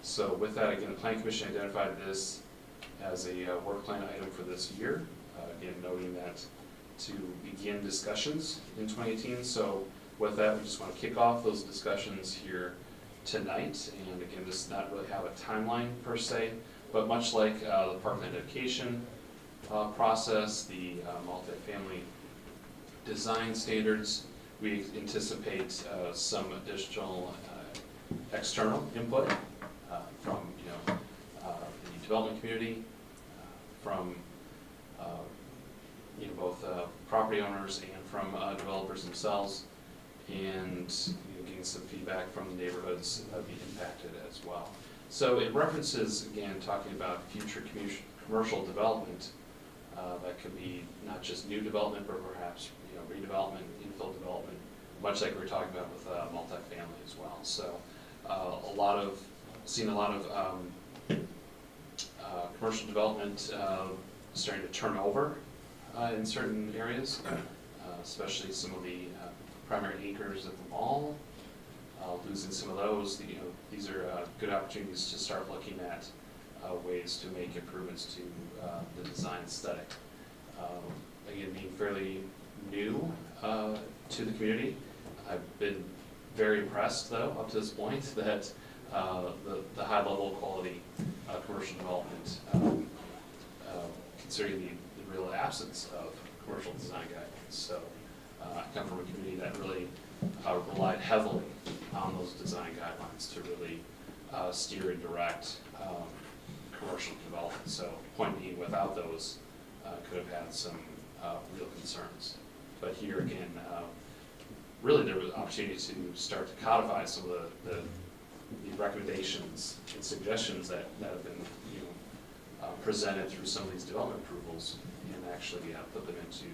So with that, again, the Planning Commission identified this as a work plan item for this year, again, noting that to begin discussions in 2018. So with that, we just want to kick off those discussions here tonight. And again, this does not really have a timeline per se, but much like the parkland dedication process, the multifamily design standards, we anticipate some additional external input from the development community, from both property owners and from developers themselves, and getting some feedback from the neighborhoods being impacted as well. So it references, again, talking about future commercial development that could be not just new development, but perhaps redevelopment, infill development, much like we were talking about with multifamily as well. So seen a lot of commercial development starting to turn over in certain areas, especially some of the primary anchors at the mall, losing some of those. These are good opportunities to start looking at ways to make improvements to the design aesthetic. Again, being fairly new to the community, I've been very impressed, though, up to this point, that the high level quality commercial development, considering the real absence of commercial design guidelines. So I come from a community that really relied heavily on those design guidelines to really steer and direct commercial development. So point being, without those, could have had some real concerns. But here again, really there was opportunity to start to codify some of the the recommendations and suggestions that have been, presented through some of these development approvals, and actually put them into,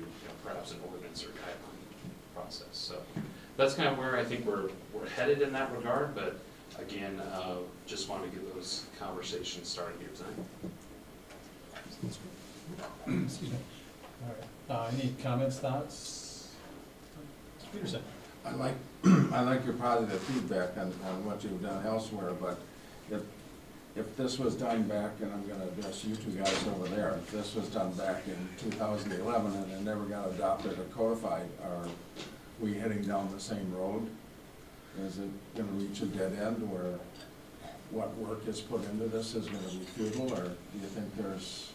perhaps an ordinance or guideline process. So that's kind of where I think we're headed in that regard, but again, just wanted to get those conversations started here tonight. Excuse me. All right. Any comments, thoughts? Mr. Peterson? I like your positive feedback on what you've done elsewhere, but if this was done back, and I'm gonna address you two guys over there, if this was done back in 2011 and it never got adopted or codified, are we heading down the same road? Is it gonna reach a dead end where what work is put into this is gonna be futile, or do you think there's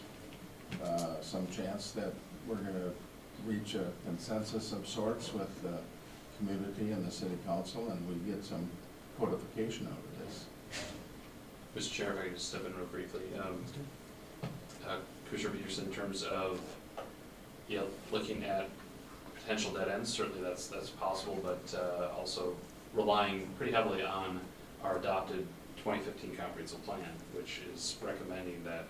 some chance that we're gonna reach a consensus of sorts with the community and the city council, and we get some codification out of this? Mr. Chair, if I could just step in real briefly. Commissioner Peterson, in terms of, looking at potential dead ends, certainly that's possible, but also relying pretty heavily on our adopted 2015 comprehensive plan, which is recommending that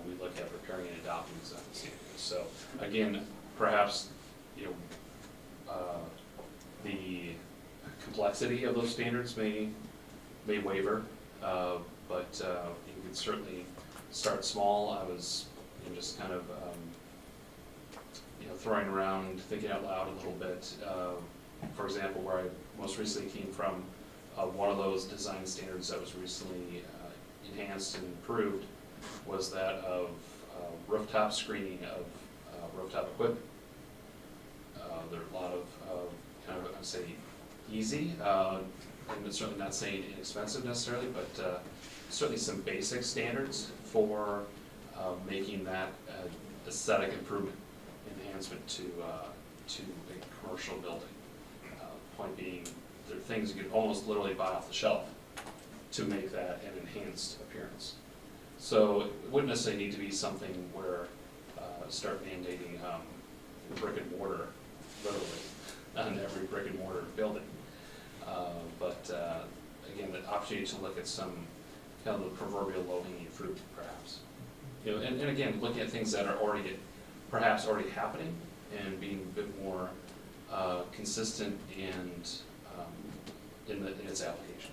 we look at preparing and adopting design standards. So again, perhaps, the complexity of those standards may waver, but you could certainly start small. I was just kind of throwing around, thinking out loud a little bit. For example, where I most recently came from, one of those design standards that was recently enhanced and improved was that of rooftop screening of rooftop equipment. There are a lot of kind of, I'd say, easy, and certainly not saying inexpensive necessarily, but certainly some basic standards for making that aesthetic improvement, enhancement to a commercial building. Point being, there are things you could almost literally buy off the shelf to make that an enhanced appearance. So it wouldn't necessarily need to be something where start mandating brick and mortar, literally, on every brick and mortar building. But again, the opportunity to look at some kind of the proverbial low-hanging fruit, perhaps. And again, looking at things that are perhaps already happening, and being a bit more consistent and in its application.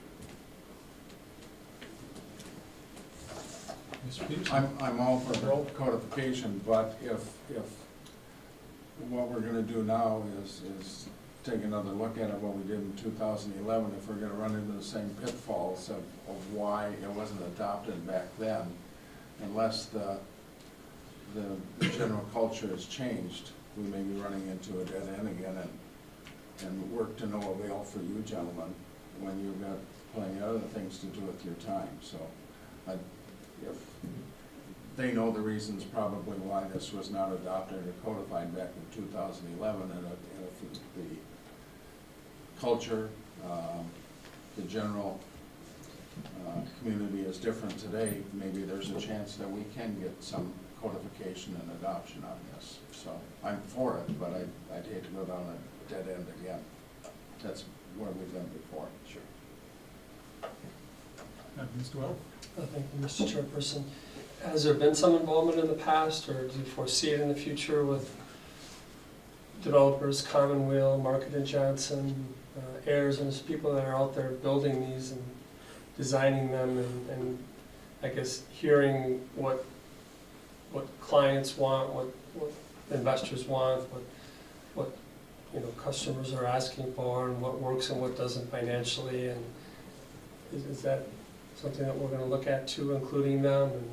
Mr. Peterson? I'm all for the codification, but if what we're gonna do now is take another look at it, what we did in 2011, if we're gonna run into the same pitfalls of why it wasn't adopted back then, unless the general culture has changed, we may be running into a dead end again, and work to no avail for you gentlemen when you've got plenty of other things to do with your time. So if they know the reasons probably why this was not adopted or codified back in 2011, and if the culture, the general community is different today, maybe there's a chance that we can get some codification and adoption on this. So I'm for it, but I'd hate to go down a dead end again. That's where we've been before. Sure. Mr. Well? Thank you, Mr. Chairperson. Has there been some involvement in the past, or do you foresee it in the future with developers, Commonweal, Market and Johnson, Ayers, and just people that are out there building these and designing them, and I guess hearing what clients want, what investors want, what customers are asking for, and what works and what doesn't financially, and is that something that we're going to look at too, including them? And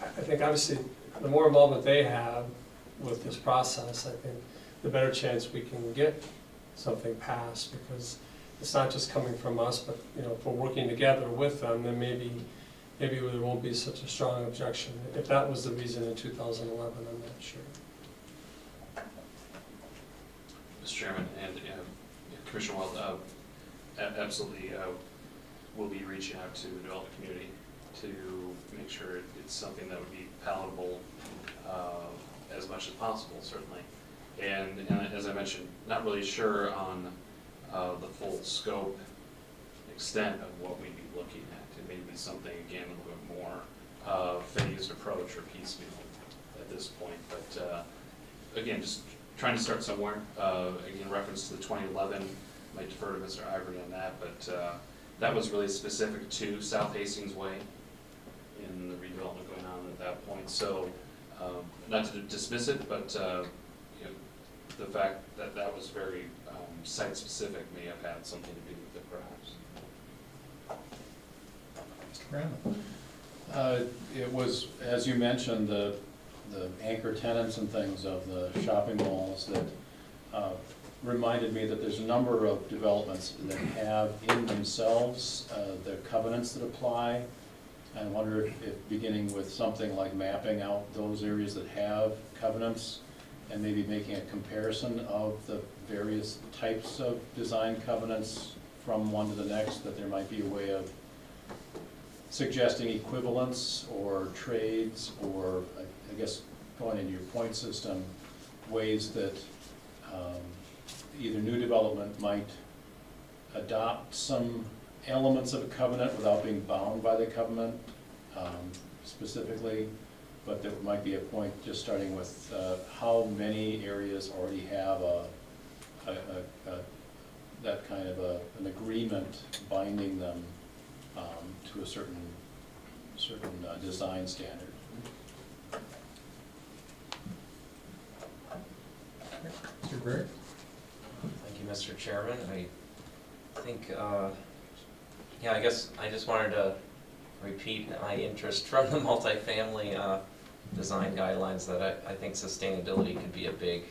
I think obviously the more involvement they have with this process, I think the better chance we can get something passed, because it's not just coming from us, but if we're working together with them, then maybe there won't be such a strong objection. If that was the reason in 2011, I'm not sure. Mr. Chairman and Commissioner Weld, absolutely, we'll be reaching out to the development community to make sure it's something that would be palatable as much as possible, certainly. And as I mentioned, not really sure on the full scope extent of what we'd be looking at. It may be something, again, a little bit more phased approach or piecemeal at this point, but again, just trying to start somewhere. Again, reference to the 2011, might defer to Mr. Ivory on that, but that was really specific to South Hastings Way in the redevelopment going on at that point. So, not to dismiss it, but you know, the fact that that was very site-specific may have had something to do with it, perhaps. Mr. Brandon? It was, as you mentioned, the anchor tenants and things of the shopping malls that reminded me that there's a number of developments that have in themselves the covenants that apply. I wonder if beginning with something like mapping out those areas that have covenants and maybe making a comparison of the various types of design covenants from one to the next, that there might be a way of suggesting equivalence or trades, or I guess going into your point system, ways that either new development might adopt some elements of a covenant without being bound by the covenant specifically, but there might be a point just starting with how many areas already have that kind of an agreement binding them to a certain design standard. Mr. Greer? Thank you, Mr. Chairman. I think, yeah, I guess I just wanted to repeat my interest from the multifamily design guidelines, that I think sustainability could be a big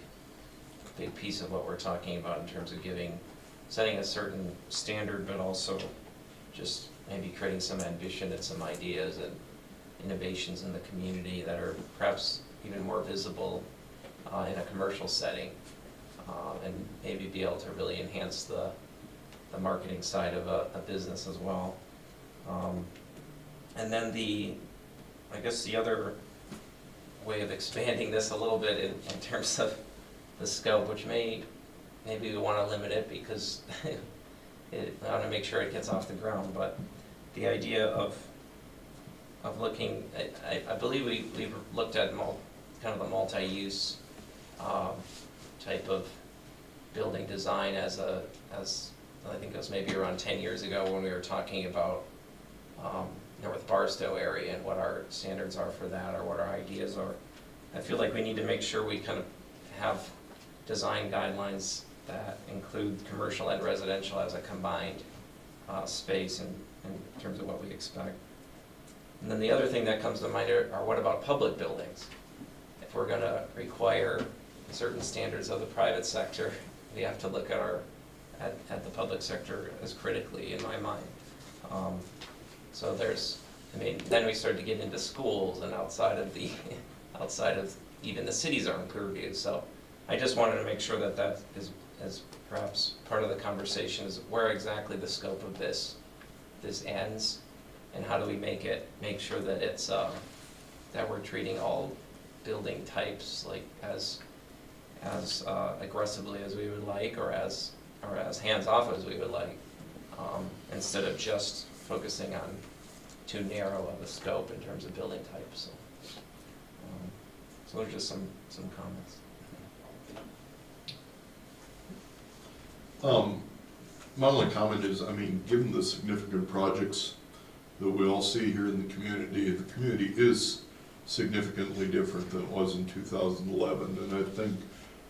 piece of what we're talking about in terms of setting a certain standard, but also just maybe creating some ambition and some ideas and innovations in the community that are perhaps even more visible in a commercial setting, and maybe be able to really enhance the marketing side of a business as well. And then I guess the other way of expanding this a little bit in terms of the scope, which maybe we want to limit it because I want to make sure it gets off the ground, but the idea of looking, I believe we've looked at kind of a multi-use type of building design as I think it was maybe around 10 years ago when we were talking about North Barstow area and what our standards are for that, or what our ideas are. I feel like we need to make sure we kind of have design guidelines that include commercial and residential as a combined space in terms of what we expect. And then the other thing that comes to mind are what about public buildings? If we're going to require certain standards of the private sector, we have to look at the public sector as critically, in my mind. So then we start to get into schools and outside of even the city's own purview. So I just wanted to make sure that is perhaps part of the conversation, is where exactly the scope of this ends, and how do we make sure that it's that we're treating all building types like as aggressively as we would like, or as hands off as we would like, instead of just focusing on too narrow of a scope in terms of building types. So those are just some comments. My only comment is, given the significant projects that we all see here in the community is significantly different than it was in 2011, and I think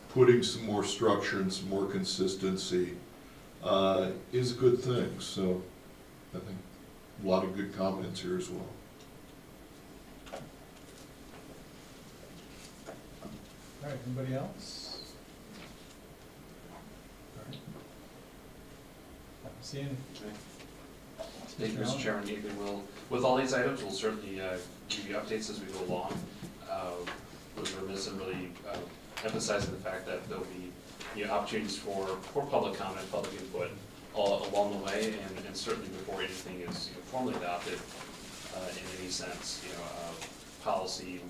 putting some more structure and some more consistency is a good thing. So I think a lot of good comments here as well. All right, anybody else? All right. See any? Thank you, Mr. Chairman. With all these items, we'll certainly give you updates as we go along. Was remiss in really emphasizing the fact that there'll be opportunities for public comment, public input all along the way, and certainly before anything is formally adopted in any sense, policy,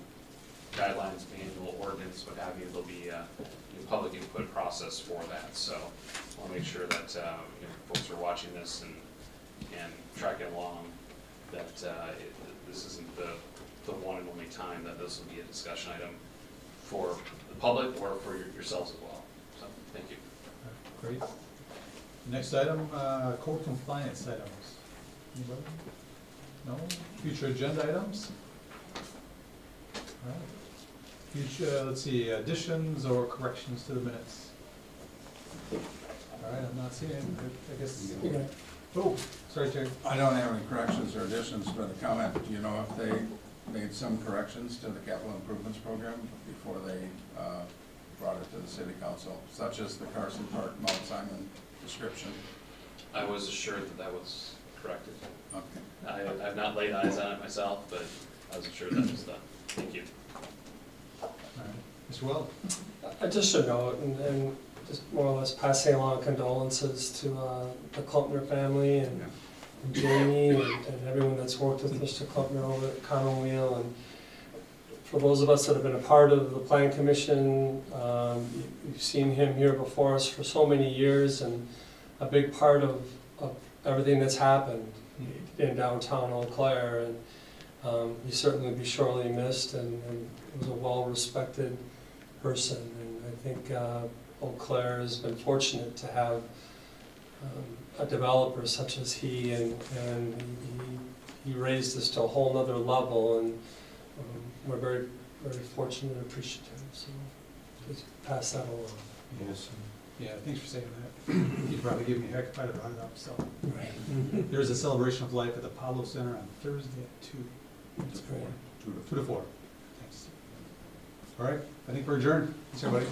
guidelines, manual, ordinance, what have you, there'll be a public input process for that. So I want to make sure that folks are watching this and and track it along, that this isn't the one and only time that this will be a discussion item for the public or for yourselves as well. So, thank you. Great. Next item, code compliance items. Anybody? No? Future agenda items? All right. Future, let's see, additions or corrections to the minutes? All right, I'm not seeing it. I guess, oh, sorry, Terry. I don't have any corrections or additions, but a comment, do you know if they made some corrections to the capital improvements program before they brought it to the city council, such as the Carson Park Mount Simon description? I was assured that that was corrected. Okay. I've not laid eyes on it myself, but I was assured that was done. Thank you. All right. Mr. Weld? Just a note, and just more or less passing along condolences to the Klempner family and Jamie and everyone that's worked with Mr. Klempner over at Commonweal. And for those of us that have been a part of the Plan Commission, you've seen him here before us for so many years, and a big part of everything that's happened in downtown Eau Claire. And he certainly be sorely missed, and was a well-respected person. And I think Eau Claire has been fortunate to have a developer such as he, and he raised us to a whole nother level, and we're very, very fortunate and appreciative. So just pass that along. Yes. Yeah, thanks for saying that. You'd probably give me a heck if I'd have brought it up, so. Right. There's a celebration of life at the Pablo Center on Thursday at 2. That's great. 2 to 4. Thanks. All right, I think we're adjourned. Thanks, everybody.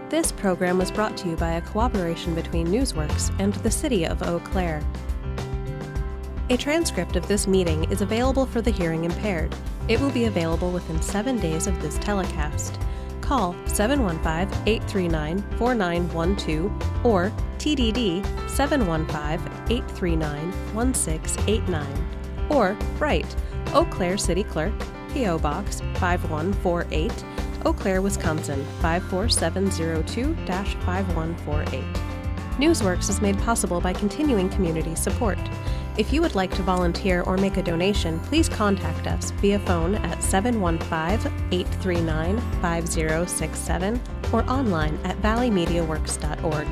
This program was brought to you by a cooperation between Newsworks and the City of Eau Claire. A transcript of this meeting is available for the hearing impaired. It will be available within 7 days of this telecast. Call 715-839-4912 or TDD 715-839-1689 or write Eau Claire City Clerk, P.O. Box 5148, Eau Claire, Wisconsin 54702-5148. Newsworks is made possible by continuing community support. If you would like to volunteer or make a donation, please contact us via phone at 715-839-5067 or online at valleymediaworks.org.